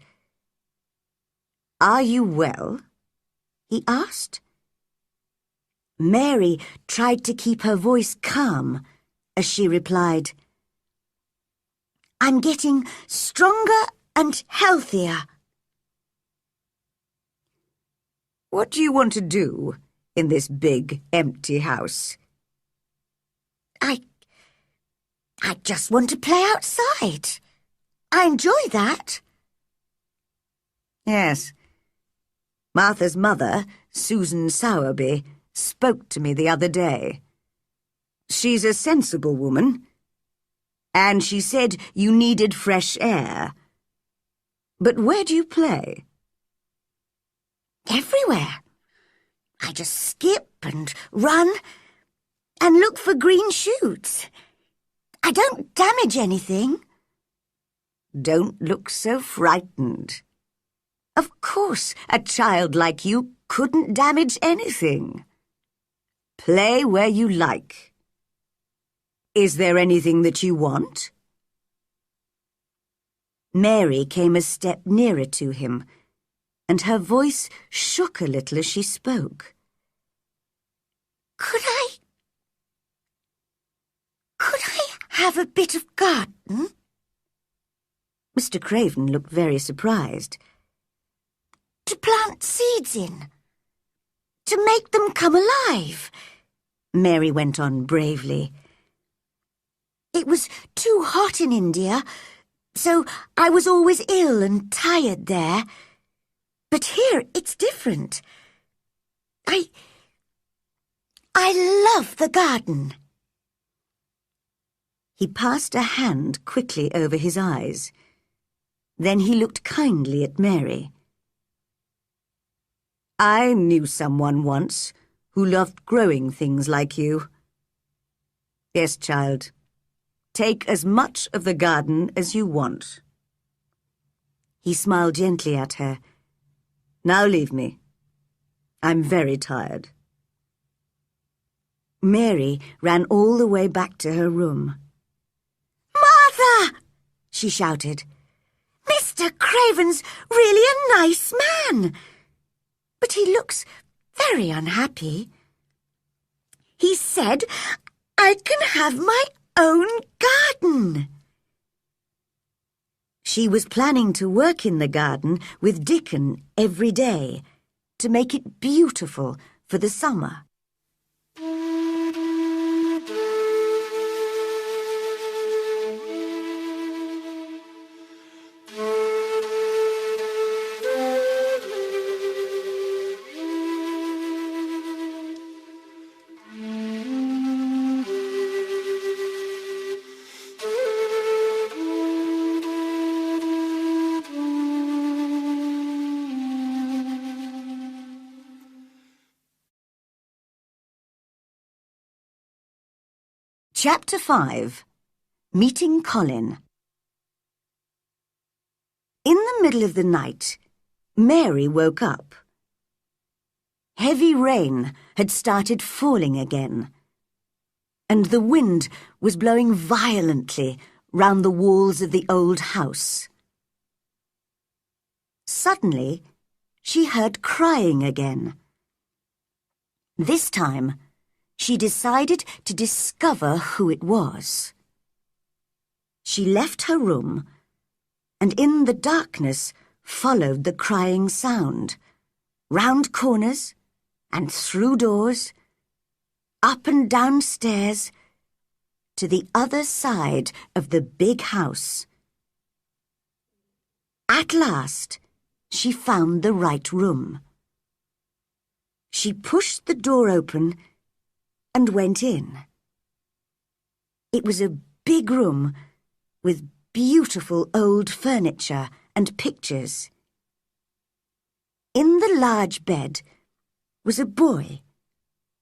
"Are you well?" he asked. Mary tried to keep her voice calm as she replied, "I'm getting stronger and healthier." "What do you want to do in this big, empty house?" I just want to play outside. I enjoy that." "Yes. Martha's mother, Susan Sowerby, spoke to me the other day. She's a sensible woman, and she said you needed fresh air. But where do you play?" "Everywhere. I just skip and run and look for green shoots. I don't damage anything." "Don't look so frightened. Of course, a child like you couldn't damage anything. Play where you like. Is there anything that you want?" Mary came a step nearer to him, and her voice shook a little as she spoke. Could I have a bit of garden?" Mr. Craven looked very surprised. "To plant seeds in, to make them come alive," Mary went on bravely. "It was too hot in India, so I was always ill and tired there. But here it's different. I love the garden." He passed a hand quickly over his eyes. Then he looked kindly at Mary. "I knew someone once who loved growing things like you. Yes, child, take as much of the garden as you want." He smiled gently at her. "Now leave me. I'm very tired." Mary ran all the way back to her room. "Martha!" she shouted. "Mr. Craven's really a nice man. but he looks very unhappy. He said I can have my own garden. She was planning to work in the garden with Dickon every day to make it beautiful for the summer. Chapter 5. Meeting Colin. In the middle of the night, Mary woke up. Heavy rain had started falling again, and the wind was blowing violently round the walls of the old house. Suddenly, she heard crying again. This time, she decided to discover who it was. She left her room and in the darkness followed the crying sound, round corners and through doors, up and down stairs, to the other side of the big house. At last, she found the right room. She pushed the door open and went in. It was a big room with beautiful old furniture and pictures. In the large bed was a boy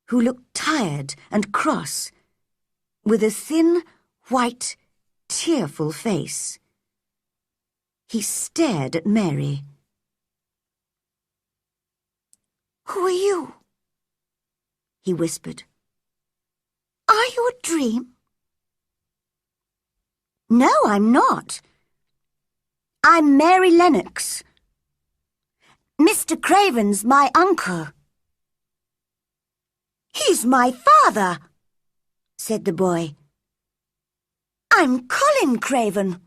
who looked tired and cross, with a thin, white, tearful face. He stared at Mary. "Who are you?" he whispered. "Are you a dream?" "No, I'm not. I'm Mary Lennox. Mr. Craven's my uncle." "He's my father," said the boy. "I'm Colin Craven."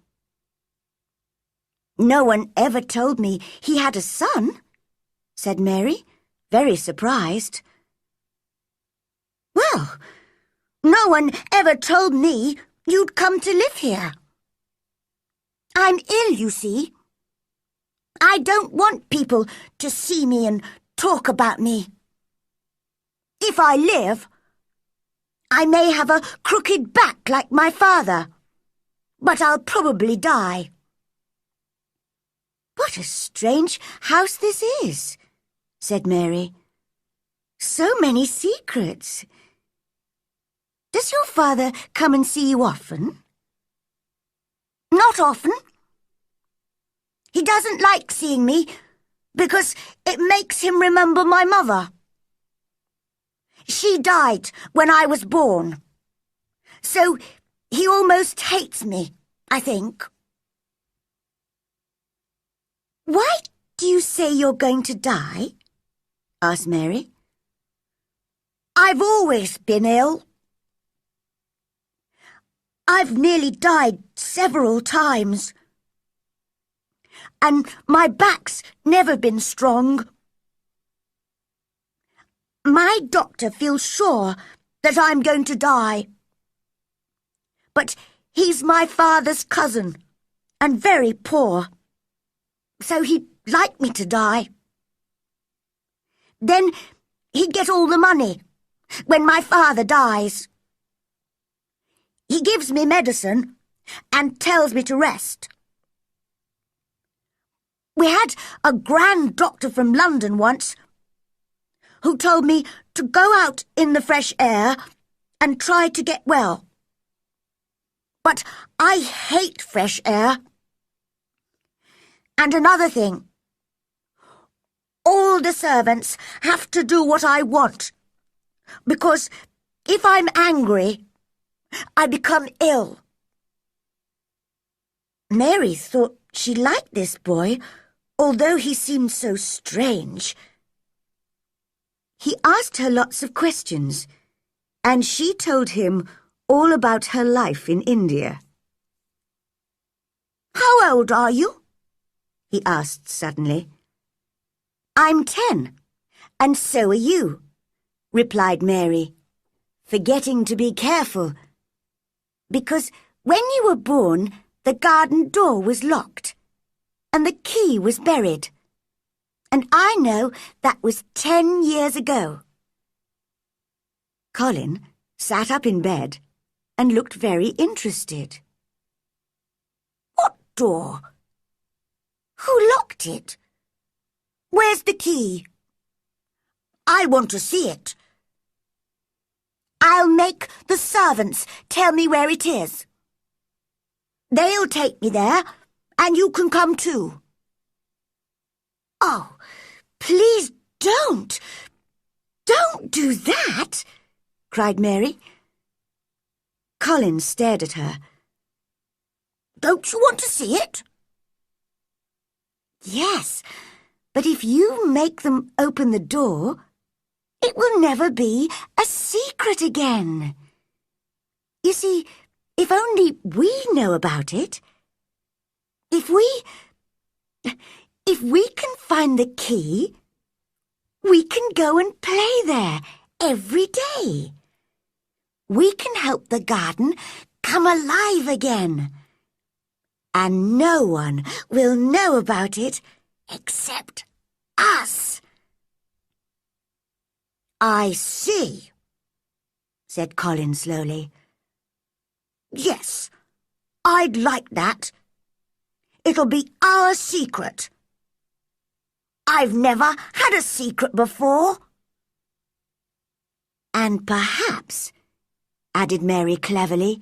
"No one ever told me he had a son," said Mary, very surprised. "Well, no one ever told me you'd come to live here. I'm ill, you see. I don't want people to see me and talk about me. If I live, I may have a crooked back like my father, but I'll probably die." "What a strange house this is," said Mary. "So many secrets. Does your father come and see you often?" "Not often. He doesn't like seeing me because it makes him remember my mother. She died when I was born, so he almost hates me, I think." "Why do you say you're going to die?" asked Mary. "I've always been ill. I've nearly died several times. And my back's never been strong. My doctor feels sure that I'm going to die. But he's my father's cousin and very poor, so he'd like me to die. Then he'd get all the money when my father dies. He gives me medicine and tells me to rest. We had a grand doctor from London once who told me to go out in the fresh air and try to get well. But I hate fresh air. And another thing, all the servants have to do what I want, because if I'm angry, I become ill." Mary thought she liked this boy, although he seemed so strange. He asked her lots of questions, and she told him all about her life in India. "How old are you?" he asked suddenly. "I'm 10, and so are you," replied Mary, forgetting to be careful, because when you were born, the garden door was locked, and the key was buried. And I know that was 10 years ago. Colin sat up in bed and looked very interested. "What door? Who locked it? Where's the key? I want to see it. I'll make the servants tell me where it is. They'll take me there, and you can come too." "Oh, please don't! Don't do that!" cried Mary. Colin stared at her. "Don't you want to see it?" "Yes, but if you make them open the door, it will never be a secret again. You see, if only we know about it, if we can find the key, we can go and play there every day. We can help the garden come alive again. And no one will know about it except us." "I see," said Colin slowly. "Yes, I'd like that. It'll be our secret. I've never had a secret before." "And perhaps," added Mary cleverly,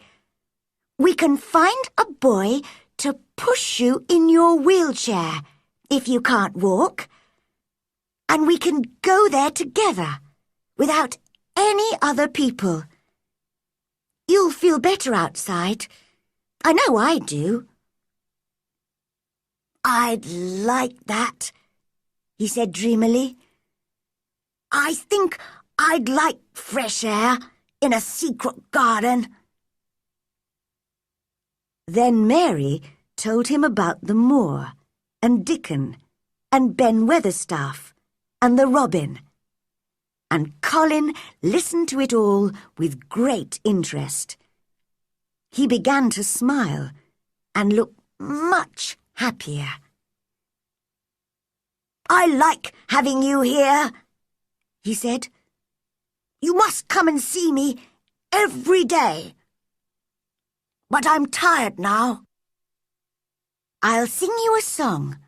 "we can find a boy to push you in your wheelchair if you can't walk. And we can go there together without any other people. You'll feel better outside. I know I do." "I'd like that," he said dreamily. "I think I'd like fresh air in a secret garden." Then Mary told him about the moor, and Dickon, and Ben Weatherstaff, and the robin. And Colin listened to it all with great interest. He began to smile and look much happier. "I like having you here," he said. "You must come and see me every day. But I'm tired now. I'll sing you a song.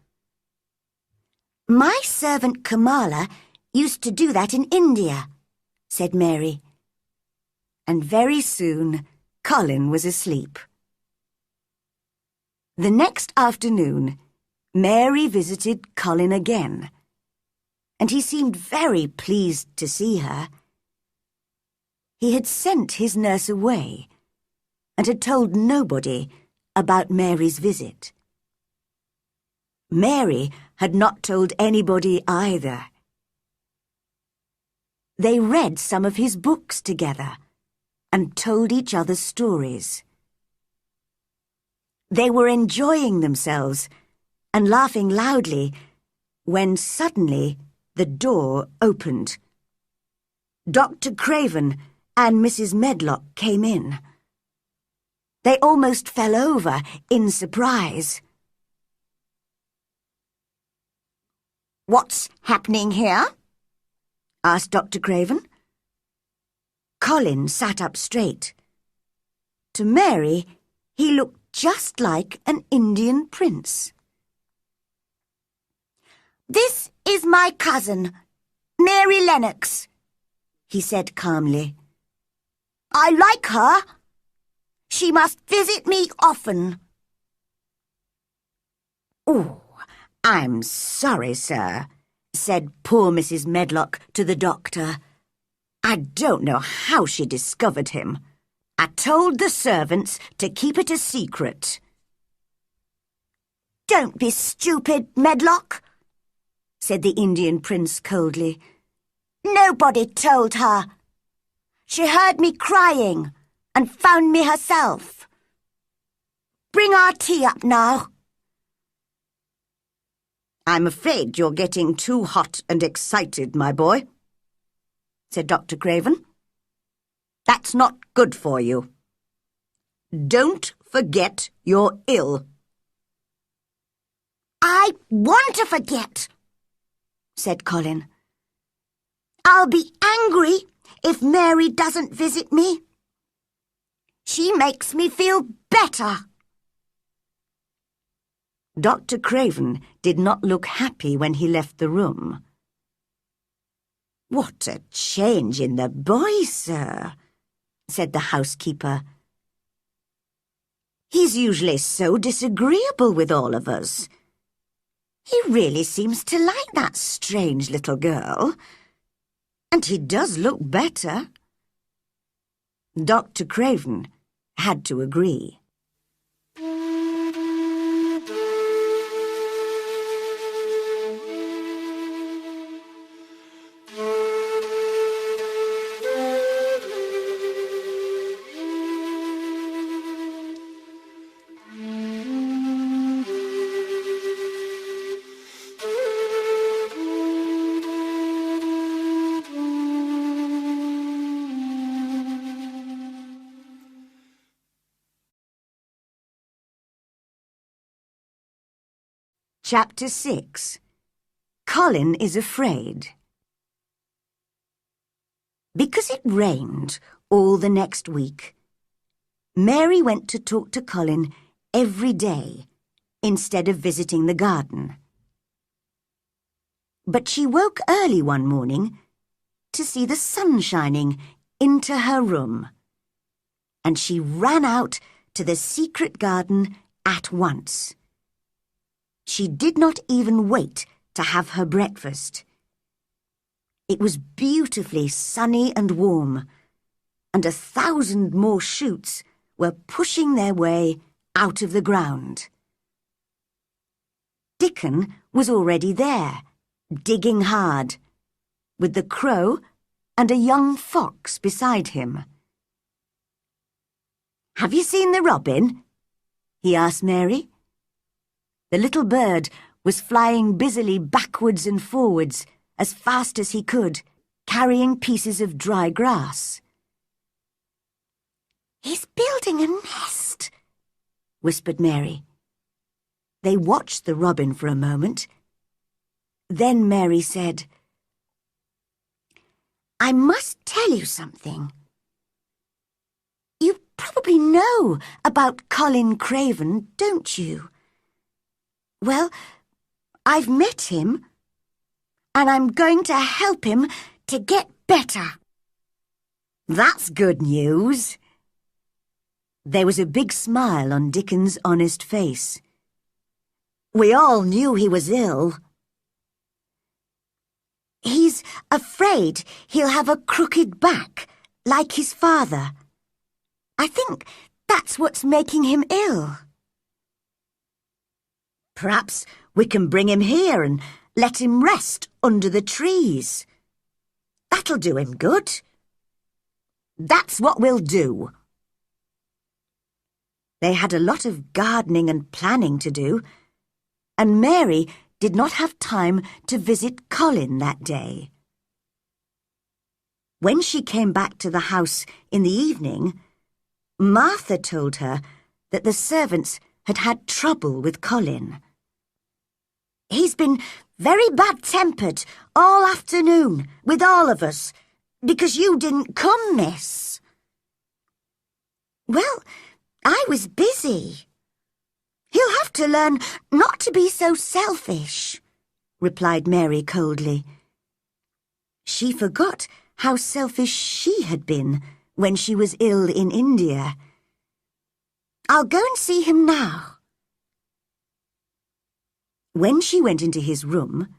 My servant Kamala used to do that in India," said Mary. And very soon Colin was asleep. The next afternoon, Mary visited Colin again, and he seemed very pleased to see her. He had sent his nurse away and had told nobody about Mary's visit. Mary had not told anybody either. They read some of his books together and told each other stories. They were enjoying themselves and laughing loudly when suddenly the door opened. Dr. Craven and Mrs. Medlock came in. They almost fell over in surprise. "What's happening here?" asked Dr. Craven. Colin sat up straight. To Mary, he looked just like an Indian prince. "This is my cousin, Mary Lennox," he said calmly. "I like her. She must visit me often." "Oh, I'm sorry, sir," said poor Mrs. Medlock to the doctor. "I don't know how she discovered him. I told the servants to keep it a secret." "Don't be stupid, Medlock," said the Indian prince coldly. Nobody told her. She heard me crying and found me herself. Bring our tea up now. I'm afraid you're getting too hot and excited, my boy, said Dr. Craven. That's not good for you. Don't forget you're ill. I want to forget, said Colin. I'll be angry if Mary doesn't visit me. She makes me feel better. Dr. Craven did not look happy when he left the room. What a change in the boy, sir, said the housekeeper. He's usually so disagreeable with all of us. He really seems to like that strange little girl. And he does look better. Dr. Craven had to agree. Chapter 6. Colin is afraid. Because it rained all the next week, Mary went to talk to Colin every day instead of visiting the garden. But she woke early one morning to see the sun shining into her room, and she ran out to the secret garden at once. She did not even wait to have her breakfast. It was beautifully sunny and warm, and 1,000 more shoots were pushing their way out of the ground. Dickon was already there, digging hard, with the crow and a young fox beside him. "Have you seen the robin?" he asked Mary. The little bird was flying busily backwards and forwards as fast as he could, carrying pieces of dry grass. "He's building a nest," whispered Mary. They watched the robin for a moment. Then Mary said, "I must tell you something. You probably know about Colin Craven, don't you? Well, I've met him, and I'm going to help him to get better." "That's good news." There was a big smile on Dickon's honest face. "We all knew he was ill." "He's afraid he'll have a crooked back, like his father. I think that's what's making him ill." "Perhaps we can bring him here and let him rest under the trees. That'll do him good." "That's what we'll do." They had a lot of gardening and planning to do, and Mary did not have time to visit Colin that day. When she came back to the house in the evening, Martha told her that the servants had had trouble with Colin. "He's been very bad-tempered all afternoon with all of us, because you didn't come, miss." "Well, I was busy. He'll have to learn not to be so selfish," replied Mary coldly. She forgot how selfish she had been when she was ill in India. "I'll go and see him now." When she went into his room,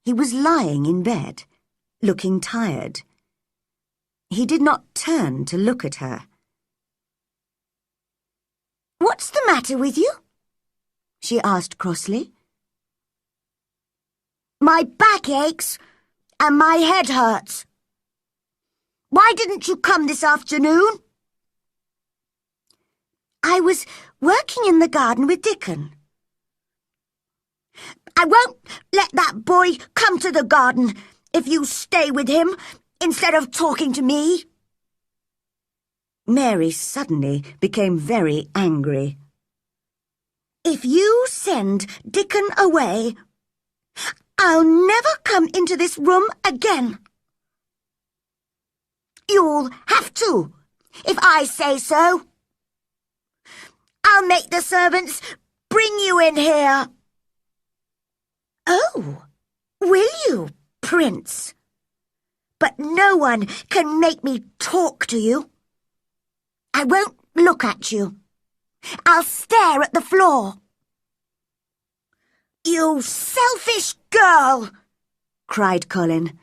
he was lying in bed, looking tired. He did not turn to look at her. "What's the matter with you?" she asked crossly. "My back aches, and my head hurts. Why didn't you come this afternoon? I was working in the garden with Dickon. I won't let that boy come to the garden if you stay with him instead of talking to me. Mary suddenly became very angry. If you send Dickon away, I'll never come into this room again. You'll have to, if I say so. I'll make the servants bring you in here. Oh, will you, Prince? But no one can make me talk to you. I won't look at you. I'll stare at the floor. You selfish girl, cried Colin.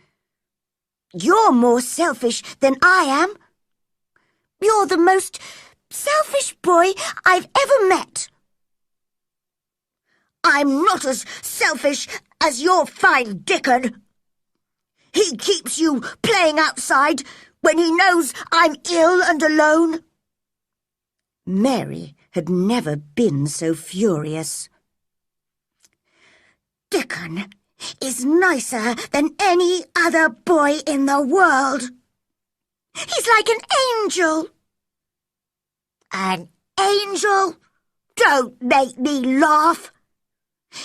You're more selfish than I am. You're the most selfish boy I've ever met. I'm not as selfish as your fine Dickon. He keeps you playing outside when he knows I'm ill and alone. Mary had never been so furious. Dickon is nicer than any other boy in the world. He's like an angel. An angel? Don't make me laugh.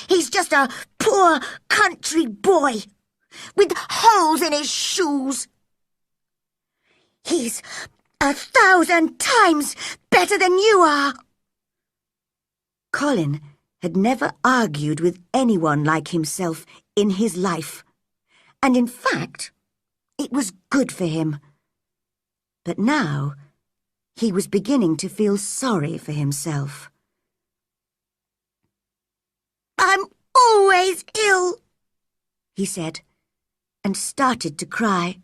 He's just a poor country boy with holes in his shoes. He's 1,000 times better than you are. Colin had never argued with anyone like himself in his life, and in fact, it was good for him. But now, he was beginning to feel sorry for himself. I'm always ill, he said, and started to cry.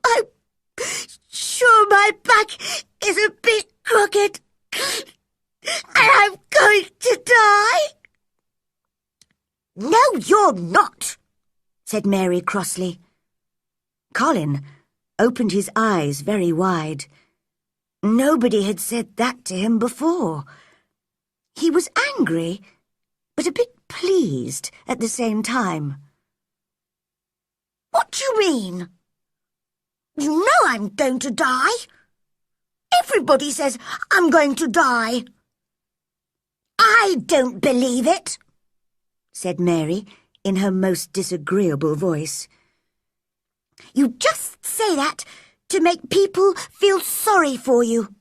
I'm sure my back is a bit crooked, and I'm going to die. No, you're not, said Mary crossly. Colin opened his eyes very wide. Nobody had said that to him before. He was angry, but a bit pleased at the same time. What do you mean? You know I'm going to die. Everybody says I'm going to die. I don't believe it, said Mary in her most disagreeable voice. You just say that to make people feel sorry for you.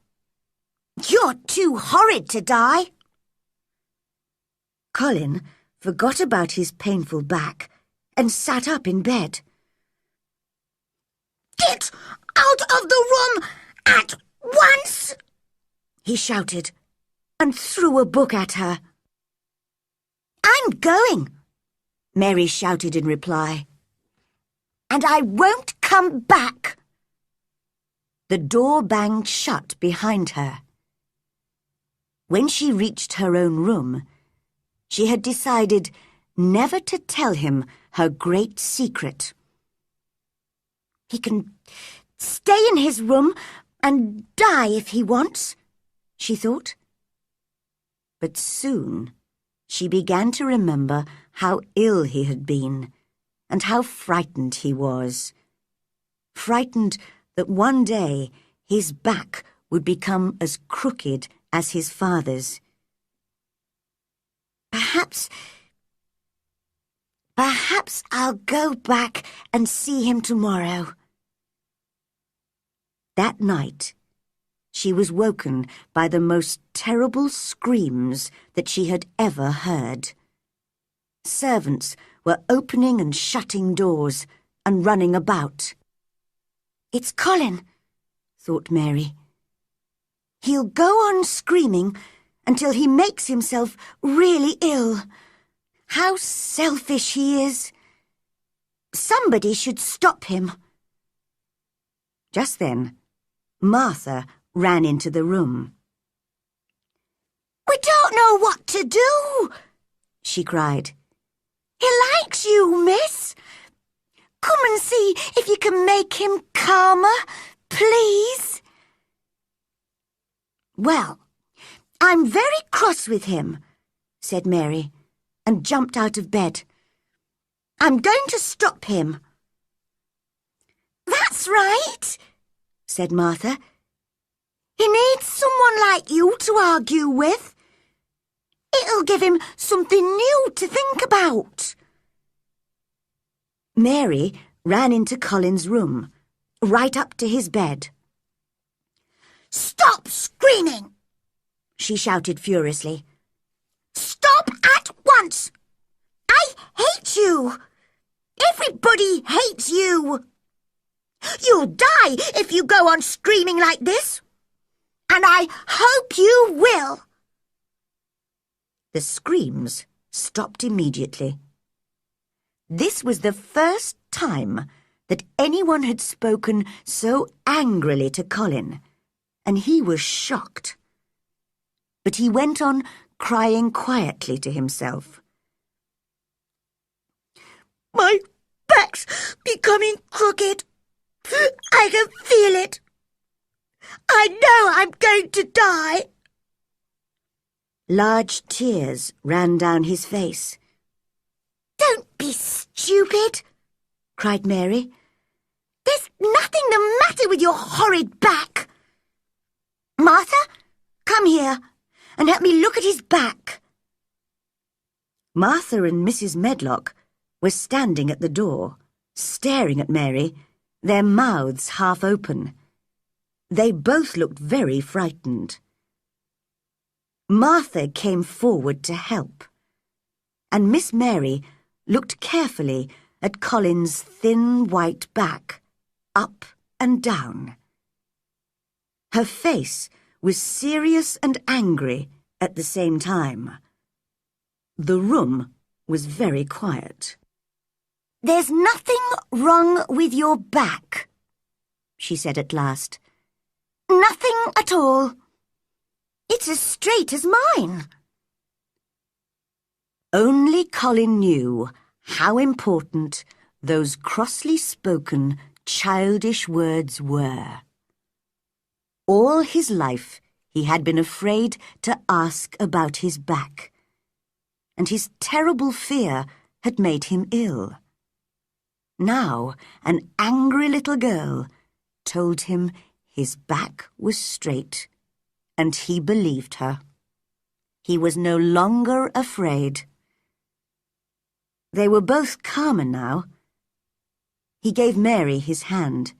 You're too horrid to die. Colin forgot about his painful back and sat up in bed. Get out of the room at once, he shouted, and threw a book at her. I'm going, Mary shouted in reply. And I won't come back. The door banged shut behind her. When she reached her own room, she had decided never to tell him her great secret. He can stay in his room and die if he wants, she thought. But soon she began to remember how ill he had been and how frightened he was. Frightened that one day his back would become as crooked as his father's. Perhaps I'll go back and see him tomorrow. That night, she was woken by the most terrible screams that she had ever heard. Servants were opening and shutting doors and running about. It's Colin, thought Mary. He'll go on screaming until he makes himself really ill. How selfish he is. Somebody should stop him. Just then, Martha ran into the room. We don't know what to do, she cried. He likes you, miss. Come and see if you can make him calmer, please. Well, I'm very cross with him, said Mary, and jumped out of bed. I'm going to stop him. That's right, said Martha. He needs someone like you to argue with. It'll give him something new to think about. Mary ran into Colin's room, right up to his bed. Stop screaming, she shouted furiously. Stop at once! I hate you! Everybody hates you! You'll die if you go on screaming like this. And I hope you will. The screams stopped immediately. This was the first time that anyone had spoken so angrily to Colin, and he was shocked. But he went on crying quietly to himself. My back's becoming crooked. I can feel it. I know I'm going to die. Large tears ran down his face. Don't be stupid, cried Mary. There's nothing the matter with your horrid back. Martha, come here and help me look at his back. Martha and Mrs. Medlock were standing at the door, staring at Mary, their mouths half open. They both looked very frightened. Martha came forward to help, and Miss Mary looked carefully at Colin's thin white back, up and down. Her face was serious and angry at the same time. The room was very quiet. There's nothing wrong with your back, she said at last. Nothing at all. It's as straight as mine. Only Colin knew how important those crossly spoken, childish words were. All his life he had been afraid to ask about his back, and his terrible fear had made him ill. Now an angry little girl told him his back was straight, and he believed her. He was no longer afraid. They were both calmer now. He gave Mary his hand.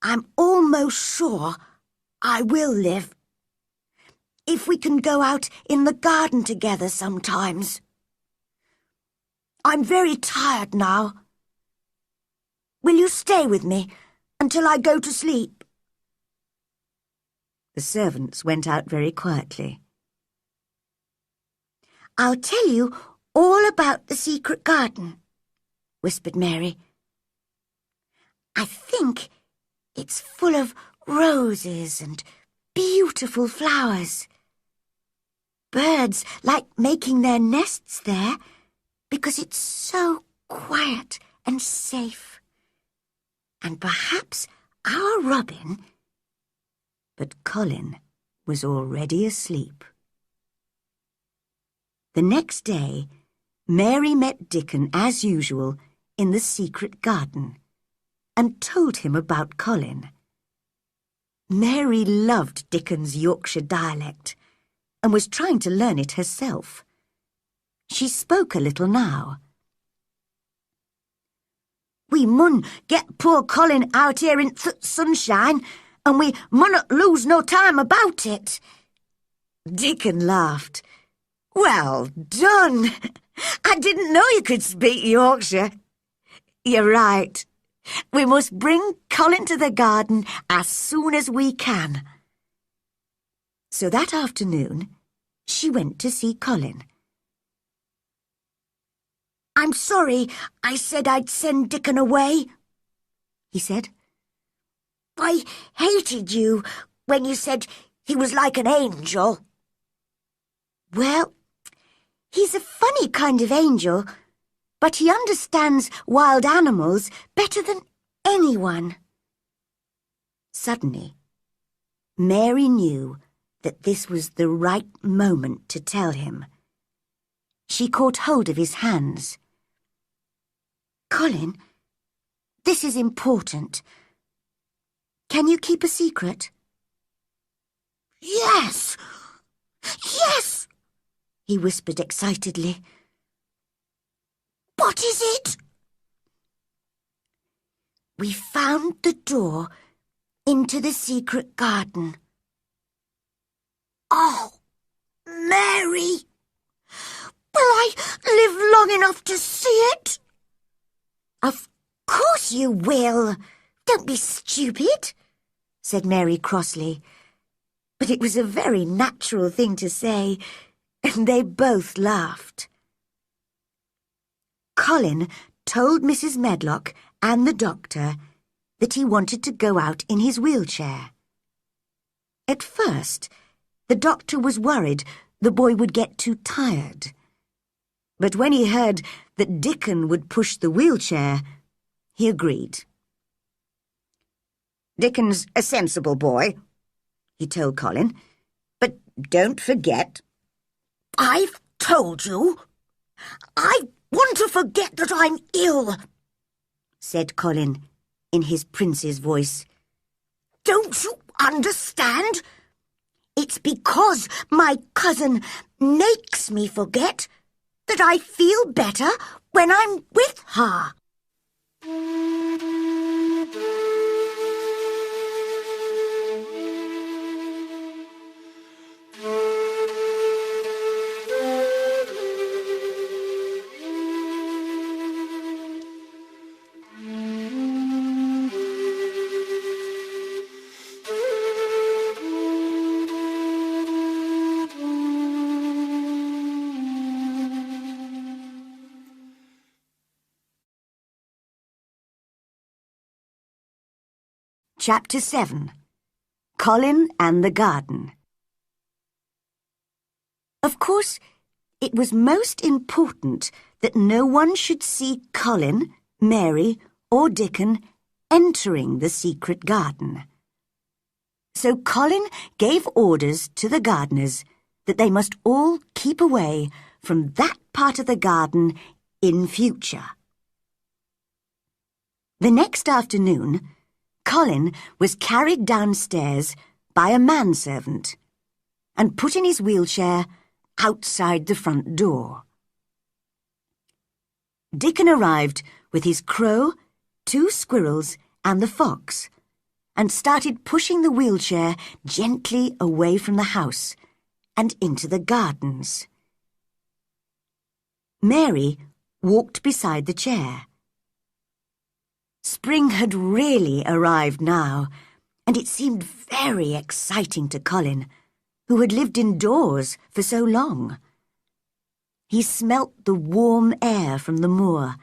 I'm almost sure I will live. If we can go out in the garden together sometimes. I'm very tired now. Will you stay with me until I go to sleep? The servants went out very quietly. I'll tell you all about the secret garden, whispered Mary. I think it's full of roses and beautiful flowers. Birds like making their nests there because it's so quiet and safe. And perhaps our robin... But Colin was already asleep. The next day, Mary met Dickon as usual in the secret garden and told him about Colin. Mary loved Dickon's Yorkshire dialect and was trying to learn it herself. She spoke a little now. We mun get poor Colin out here in th' sunshine, and we munnot lose no time about it. Dickon laughed. Well done! I didn't know you could speak Yorkshire. You're right. We must bring Colin to the garden as soon as we can. So that afternoon, she went to see Colin. I'm sorry I said I'd send Dickon away, he said. I hated you when you said he was like an angel. Well, he's a funny kind of angel, but he understands wild animals better than anyone. Suddenly, Mary knew that this was the right moment to tell him. She caught hold of his hands. "Colin, this is important. Can you keep a secret?" "Yes! Yes!" he whispered excitedly. "What is it?" "We found the door into the secret garden." "Oh, Mary! Will I live long enough to see it?" "Of course you will. Don't be stupid," said Mary crossly. But it was a very natural thing to say, and they both laughed. Colin told Mrs. Medlock and the doctor that he wanted to go out in his wheelchair. At first, the doctor was worried the boy would get too tired. But when he heard that Dickon would push the wheelchair, he agreed. "Dickon's a sensible boy," he told Colin, "but don't forget—" "I've told you. I want to forget that I'm ill," said Colin in his prince's voice. "Don't you understand? It's because my cousin makes me forget that I feel better when I'm with her." Chapter 7. Colin and the Garden. Of course, it was most important that no one should see Colin, Mary, or Dickon entering the secret garden. So Colin gave orders to the gardeners that they must all keep away from that part of the garden in future. The next afternoon, Colin was carried downstairs by a manservant and put in his wheelchair outside the front door. Dickon arrived with his crow, 2 squirrels and the fox and started pushing the wheelchair gently away from the house and into the gardens. Mary walked beside the chair. Spring had really arrived now, and it seemed very exciting to Colin, who had lived indoors for so long. He smelt the warm air from the moor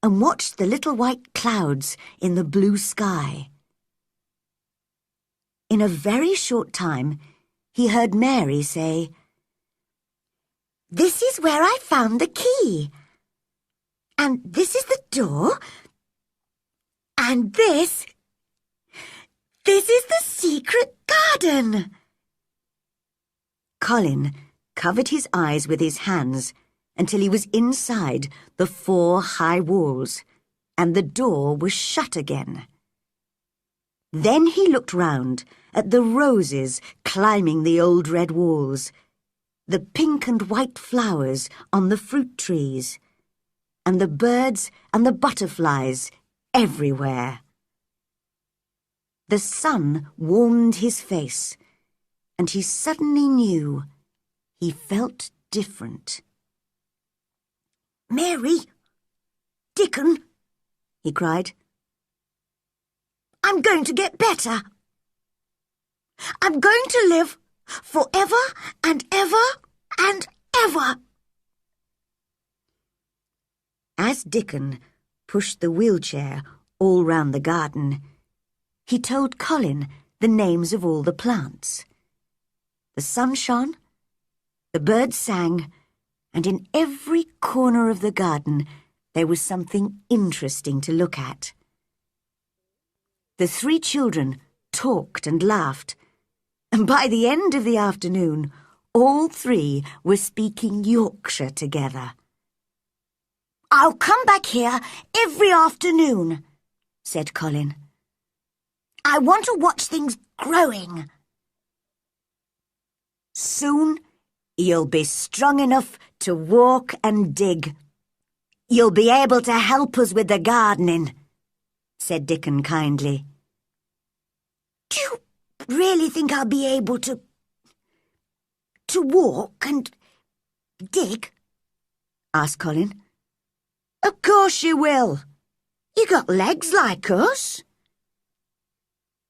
and watched the little white clouds in the blue sky. In a very short time, he heard Mary say, "This is where I found the key. And this is the door. And this is the secret garden." Colin covered his eyes with his hands until he was inside the 4 high walls, and the door was shut again. Then he looked round at the roses climbing the old red walls, the pink and white flowers on the fruit trees, and the birds and the butterflies everywhere. The sun warmed his face, and he suddenly knew he felt different. "Mary! Dickon!" he cried. "I'm going to get better. I'm going to live forever and ever and ever." As Dickon pushed the wheelchair all round the garden, he told Colin the names of all the plants. The sun shone, The birds sang, and in every corner of the garden there was something interesting to look at. The three children talked and laughed, and by the end of the afternoon, all three were speaking Yorkshire together. "I'll come back here every afternoon," said Colin. "I want to watch things growing." "Soon you'll be strong enough to walk and dig. You'll be able to help us with the gardening," said Dickon kindly. "Do you really think I'll be able to walk and dig?" asked Colin. "Of course you will. You got legs like us."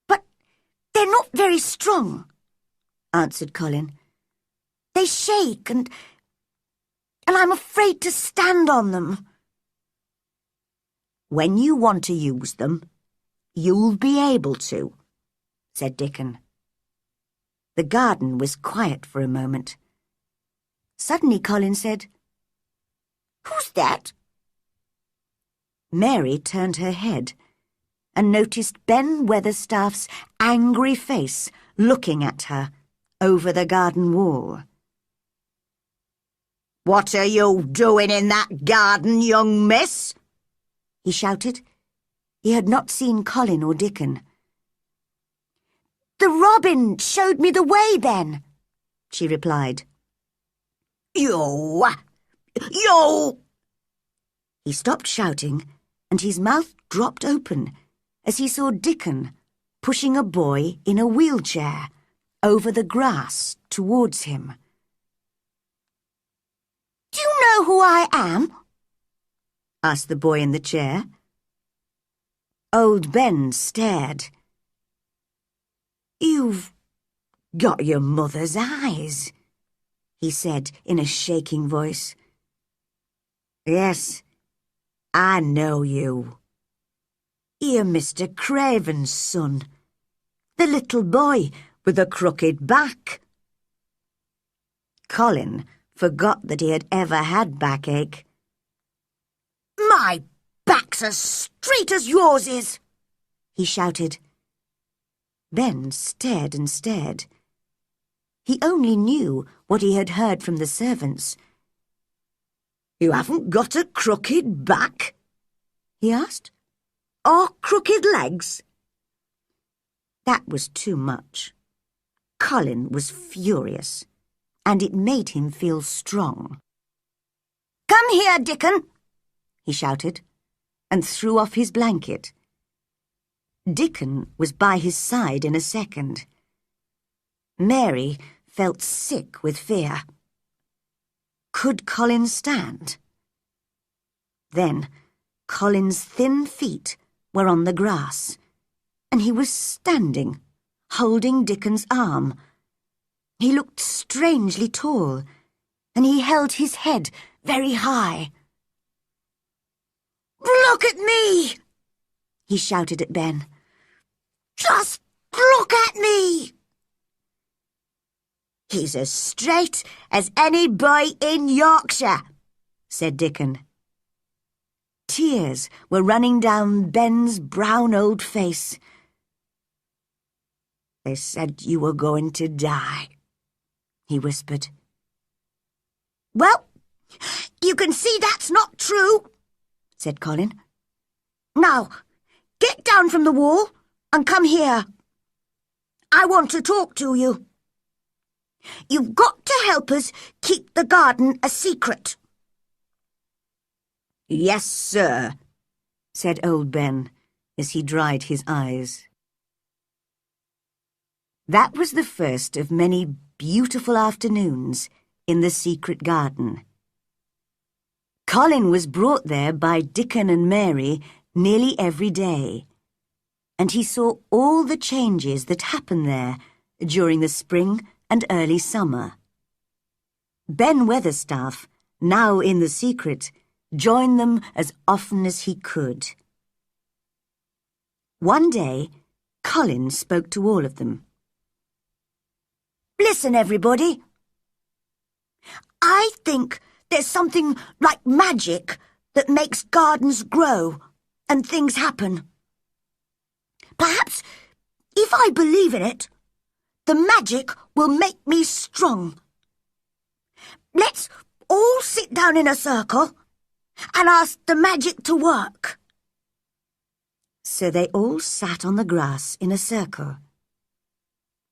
"But they're not very strong," answered Colin. "They shake and I'm afraid to stand on them." "When you want to use them, you'll be able to," said Dickon. The garden was quiet for a moment. Suddenly Colin said, "Who's that?" Mary turned her head and noticed Ben Weatherstaff's angry face looking at her over the garden wall. "What are you doing in that garden, young miss?" he shouted. He had not seen Colin or Dickon. "The robin showed me the way, Ben," she replied. You! He stopped shouting, and his mouth dropped open as he saw Dickon pushing a boy in a wheelchair over the grass towards him. "Do you know who I am?" asked the boy in the chair. Old Ben stared. "You've got your mother's eyes," he said in a shaking voice. "Yes, I know you. You're Mr. Craven's son, the little boy with the crooked back." Colin forgot that he had ever had backache. "My back's as straight as yours is," he shouted. Ben stared and stared. He only knew what he had heard from the servants. "You haven't got a crooked back?" he asked. "Or crooked legs?" That was too much. Colin was furious, and it made him feel strong. "Come here, Dickon," he shouted, and threw off his blanket. Dickon was by his side in a second. Mary felt sick with fear. Could Colin stand? Then Colin's thin feet were on the grass, and he was standing, holding Dickon's arm. He looked strangely tall, and he held his head very high. "Look at me!" he shouted at Ben. "Just look at me!" "He's as straight as any boy in Yorkshire," said Dickon. Tears were running down Ben's brown old face. "They said you were going to die," he whispered. "Well, you can see that's not true," said Colin. "Now, get down from the wall and come here. I want to talk to you. You've got to help us keep the garden a secret." "Yes, sir," said old Ben as he dried his eyes. That was the first of many beautiful afternoons in the secret garden. Colin was brought there by Dickon and Mary nearly every day, and he saw all the changes that happened there during the spring and early summer. Ben Weatherstaff, now in the secret, joined them as often as he could. One day, Colin spoke to all of them. "Listen, everybody. I think there's something like magic that makes gardens grow and things happen. Perhaps if I believe in it, the magic will make me strong. Let's all sit down in a circle and ask the magic to work." So they all sat on the grass in a circle.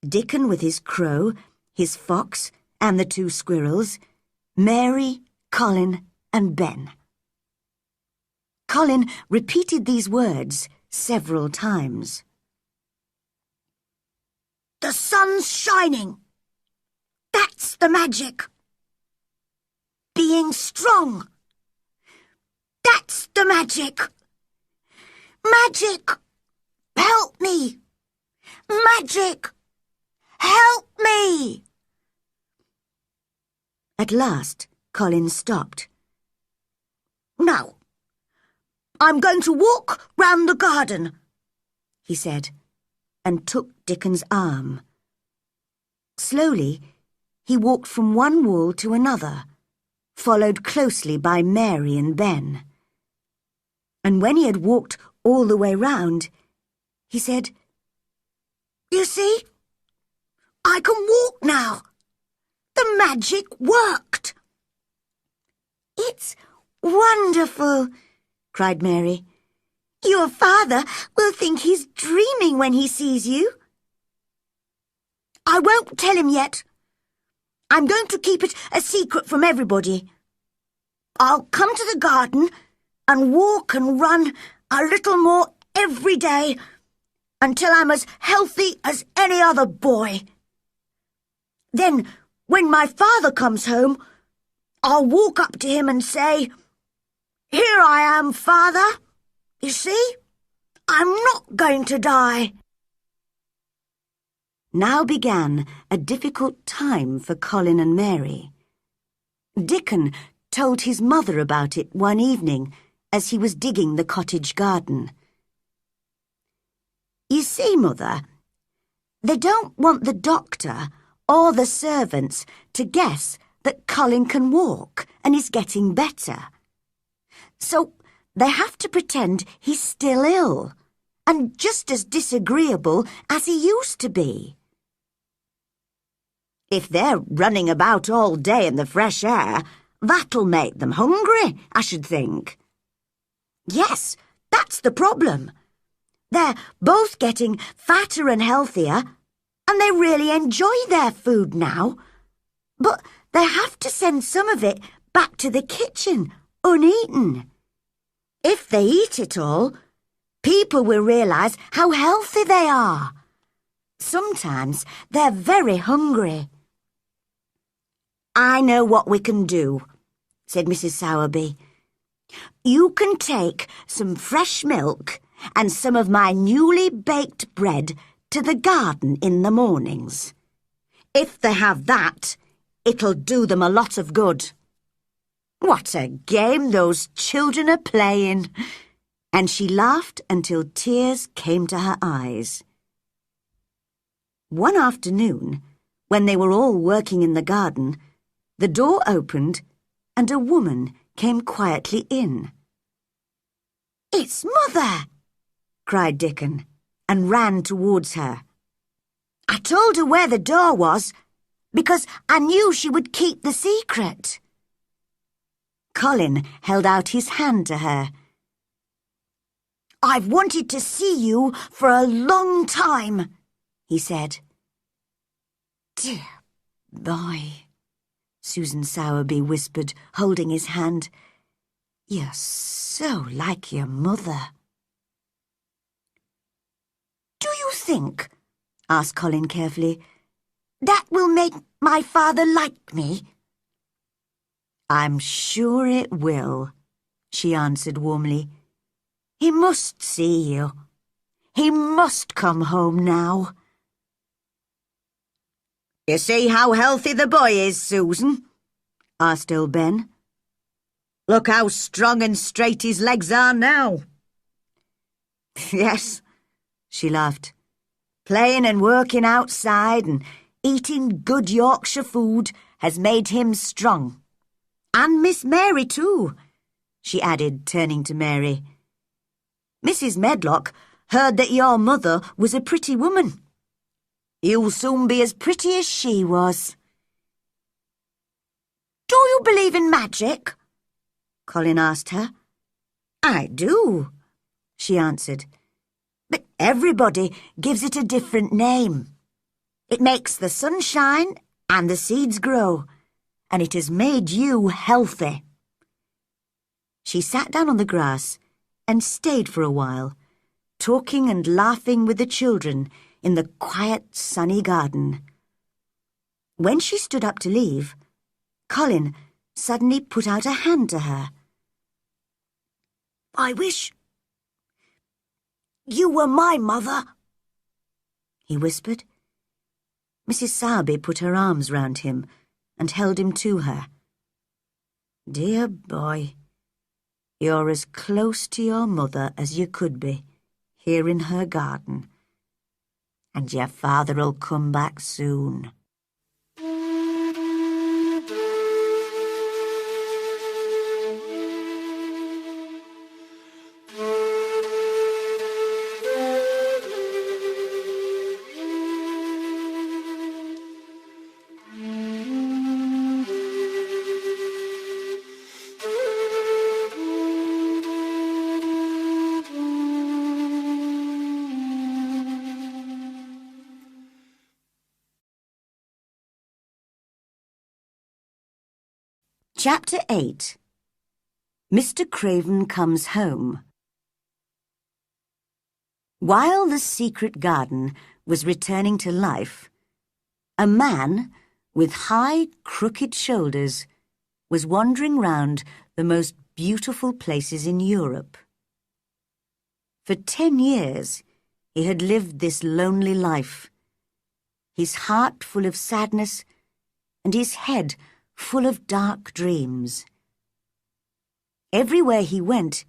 Dickon with his crow, his fox, and the 2 squirrels, Mary, Colin, and Ben. Colin repeated these words several times. "The sun's shining. That's the magic. Being strong. That's the magic. Magic, help me. Magic, help me." At last, Colin stopped. "Now, I'm going to walk round the garden," he said, and took Dickon's arm. Slowly, he walked from one wall to another, followed closely by Mary and Ben. And when he had walked all the way round, he said, "You see, I can walk now. The magic worked." "It's wonderful," cried Mary. "Your father will think he's dreaming when he sees you." "I won't tell him yet. I'm going to keep it a secret from everybody. I'll come to the garden and walk and run a little more every day until I'm as healthy as any other boy. Then, when my father comes home, I'll walk up to him and say, 'Here I am, Father. You see, I'm not going to die.'" Now began a difficult time for Colin and Mary. Dickon told his mother about it one evening as he was digging the cottage garden. "You see, Mother, they don't want the doctor or the servants to guess that Colin can walk and is getting better. So they have to pretend he's still ill and just as disagreeable as he used to be. If they're running about all day in the fresh air, that'll make them hungry, I should think." "Yes, that's the problem. They're both getting fatter and healthier, and they really enjoy their food now. But they have to send some of it back to the kitchen, uneaten. If they eat it all, people will realise how healthy they are. Sometimes they're very hungry." "I know what we can do," said Mrs. Sowerby. "You can take some fresh milk and some of my newly baked bread to the garden in the mornings. If they have that, it'll do them a lot of good. What a game those children are playing." And she laughed until tears came to her eyes. One afternoon, when they were all working in the garden, the door opened and a woman came quietly in. "It's Mother!" cried Dickon, and ran towards her. "I told her where the door was, because I knew she would keep the secret." Colin held out his hand to her. "I've wanted to see you for a long time," he said. "Dear boy," Susan Sowerby whispered, holding his hand. "You're so like your mother." "Do you think," asked Colin carefully, "that will make my father like me?" "I'm sure it will," she answered warmly. "He must see you. He must come home now." "You see how healthy the boy is, Susan?" asked old Ben. "Look how strong and straight his legs are now." "Yes," she laughed. "Playing and working outside and eating good Yorkshire food has made him strong. And Miss Mary too," she added, turning to Mary. "Mrs. Medlock heard that your mother was a pretty woman. You'll soon be as pretty as she was." "Do you believe in magic?" Colin asked her. "I do," she answered. "But everybody gives it a different name. It makes the sun shine and the seeds grow, and it has made you healthy." She sat down on the grass and stayed for a while, talking and laughing with the children in the quiet, sunny garden. When she stood up to leave, Colin suddenly put out a hand to her. "I wish you were my mother," he whispered. Mrs. Sowerby put her arms round him and held him to her. "Dear boy, you're as close to your mother as you could be, here in her garden. And your father'll come back soon." Chapter 8. Mr. Craven Comes Home. While the secret garden was returning to life, a man with high, crooked shoulders was wandering round the most beautiful places in Europe. For 10 years, he had lived this lonely life, his heart full of sadness and his head full of dark dreams. Everywhere he went,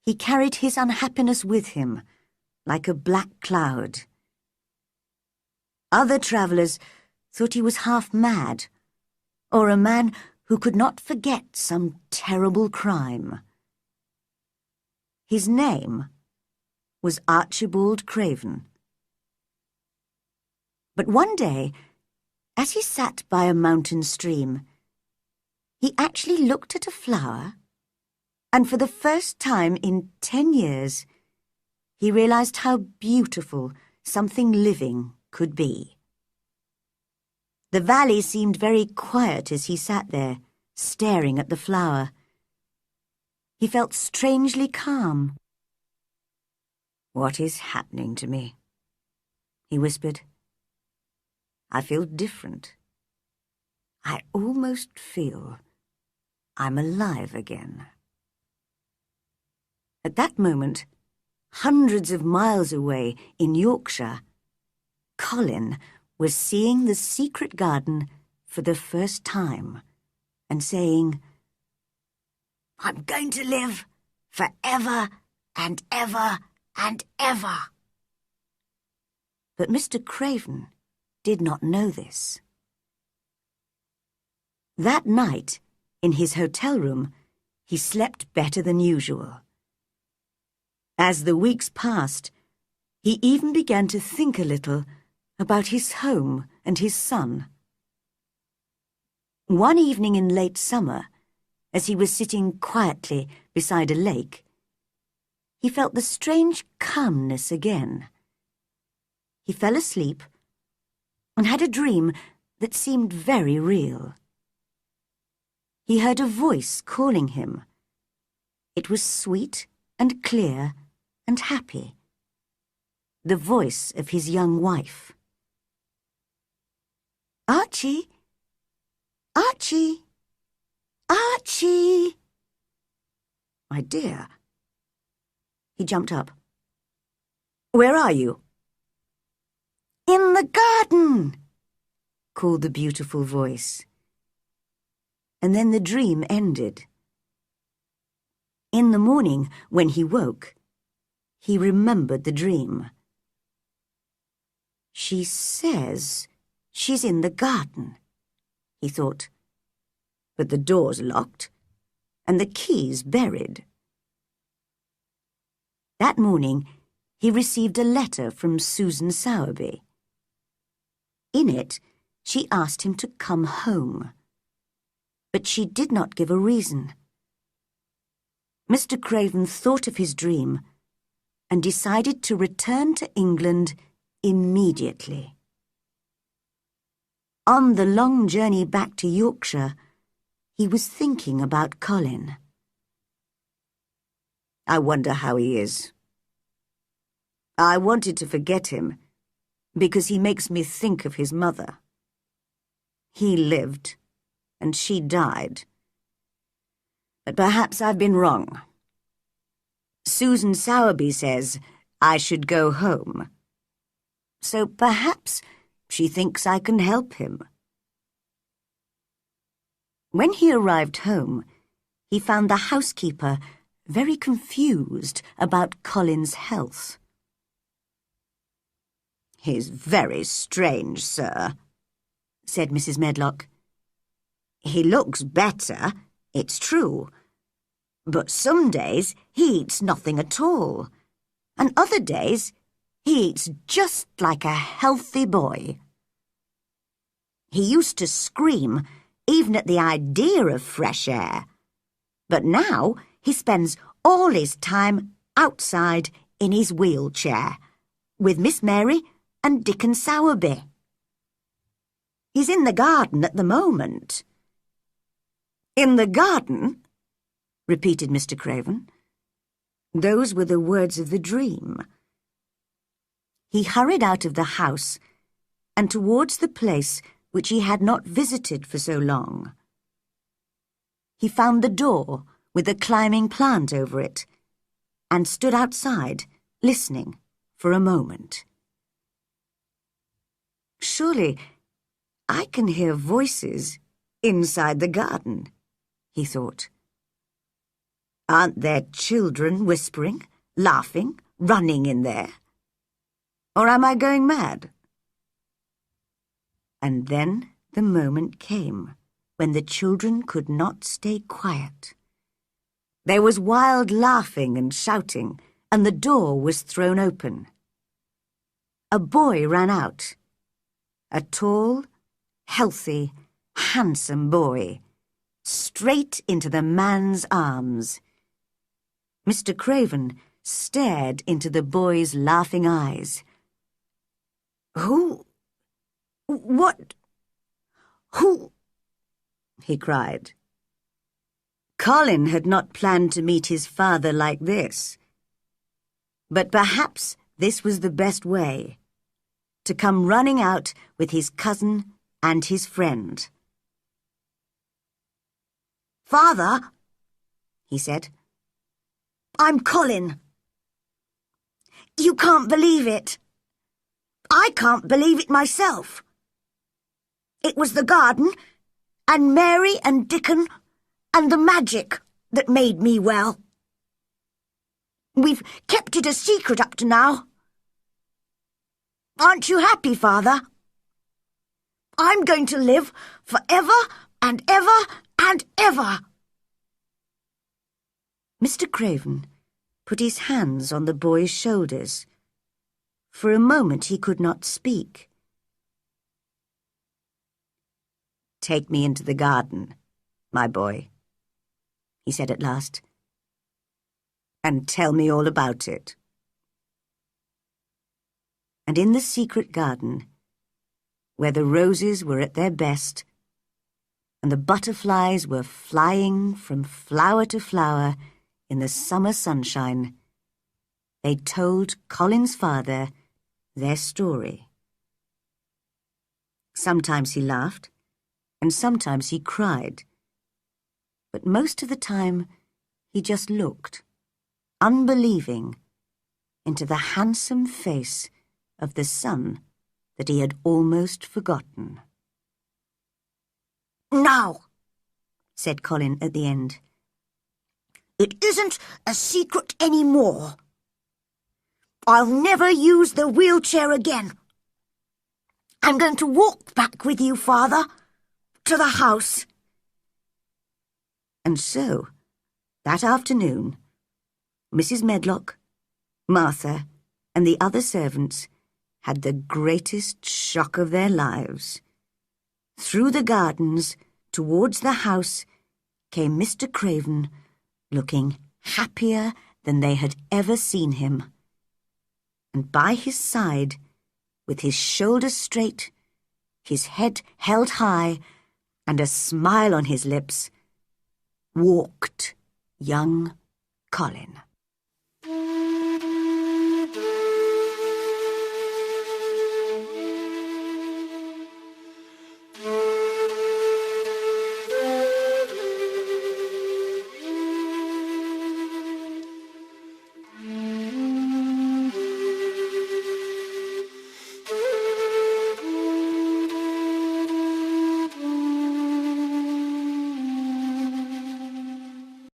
he carried his unhappiness with him, like a black cloud. Other travellers thought he was half mad, or a man who could not forget some terrible crime. His name was Archibald Craven. But one day, as he sat by a mountain stream, he actually looked at a flower, and for the first time in 10 years, he realized how beautiful something living could be. The valley seemed very quiet as he sat there, staring at the flower. He felt strangely calm. "What is happening to me?" he whispered. "I feel different. I almost feel I'm alive again." At that moment, hundreds of miles away in Yorkshire, Colin was seeing the secret garden for the first time and saying, "I'm going to live forever and ever and ever." But Mr. Craven did not know this. That night, in his hotel room, he slept better than usual. As the weeks passed, he even began to think a little about his home and his son. One evening in late summer, as he was sitting quietly beside a lake, he felt the strange calmness again. He fell asleep and had a dream that seemed very real. He heard a voice calling him. It was sweet and clear and happy. The voice of his young wife. "Archie! Archie! Archie!" "My dear." He jumped up. "Where are you?" "In the garden," called the beautiful voice. And then the dream ended. In the morning, when he woke, he remembered the dream. "She says she's in the garden," he thought. But the door's locked, and the key's buried. That morning, he received a letter from Susan Sowerby. In it, she asked him to come home. But she did not give a reason. Mr. Craven thought of his dream and decided to return to England immediately. On the long journey back to Yorkshire, he was thinking about Colin. I wonder how he is. I wanted to forget him because he makes me think of his mother. He lived, and she died. But perhaps I've been wrong. Susan Sowerby says I should go home. So perhaps she thinks I can help him. When he arrived home, he found the housekeeper very confused about Colin's health. "He's very strange, sir," said Mrs. Medlock. "He looks better, it's true, but some days he eats nothing at all, and other days he eats just like a healthy boy. He used to scream even at the idea of fresh air, but now he spends all his time outside in his wheelchair with Miss Mary and Dickon Sowerby. He's in the garden at the moment." "In the garden?" repeated Mr. Craven. Those were the words of the dream. He hurried out of the house and towards the place which he had not visited for so long. He found the door with a climbing plant over it and stood outside, listening for a moment. "Surely I can hear voices inside the garden," he thought. "Aren't there children whispering, laughing, running in there? Or am I going mad?" And then the moment came when the children could not stay quiet. There was wild laughing and shouting, and the door was thrown open. A boy ran out. A tall, healthy, handsome boy, straight into the man's arms. Mr. Craven stared into the boy's laughing eyes. Who, he cried. Colin had not planned to meet his father like this. But perhaps this was the best way, to come running out with his cousin and his friend. "Father," he said, "I'm Colin. You can't believe it. I can't believe it myself. It was the garden, and Mary and Dickon, and the magic that made me well. We've kept it a secret up to now. Aren't you happy, Father? I'm going to live for ever and ever and ever." Mr. Craven put his hands on the boy's shoulders. For a moment he could not speak. "Take me into the garden, my boy," he said at last, "and tell me all about it." And in the secret garden, where the roses were at their best, and the butterflies were flying from flower to flower in the summer sunshine, they told Colin's father their story. Sometimes he laughed, and sometimes he cried, but most of the time he just looked, unbelieving, into the handsome face of the son that he had almost forgotten. "Now," said Colin at the end, "it isn't a secret any more. I'll never use the wheelchair again. I'm going to walk back with you, Father, to the house." And so, that afternoon, Mrs. Medlock, Martha, and the other servants had the greatest shock of their lives. Through the gardens, towards the house, came Mr. Craven, looking happier than they had ever seen him. And by his side, with his shoulders straight, his head held high, and a smile on his lips, walked young Colin.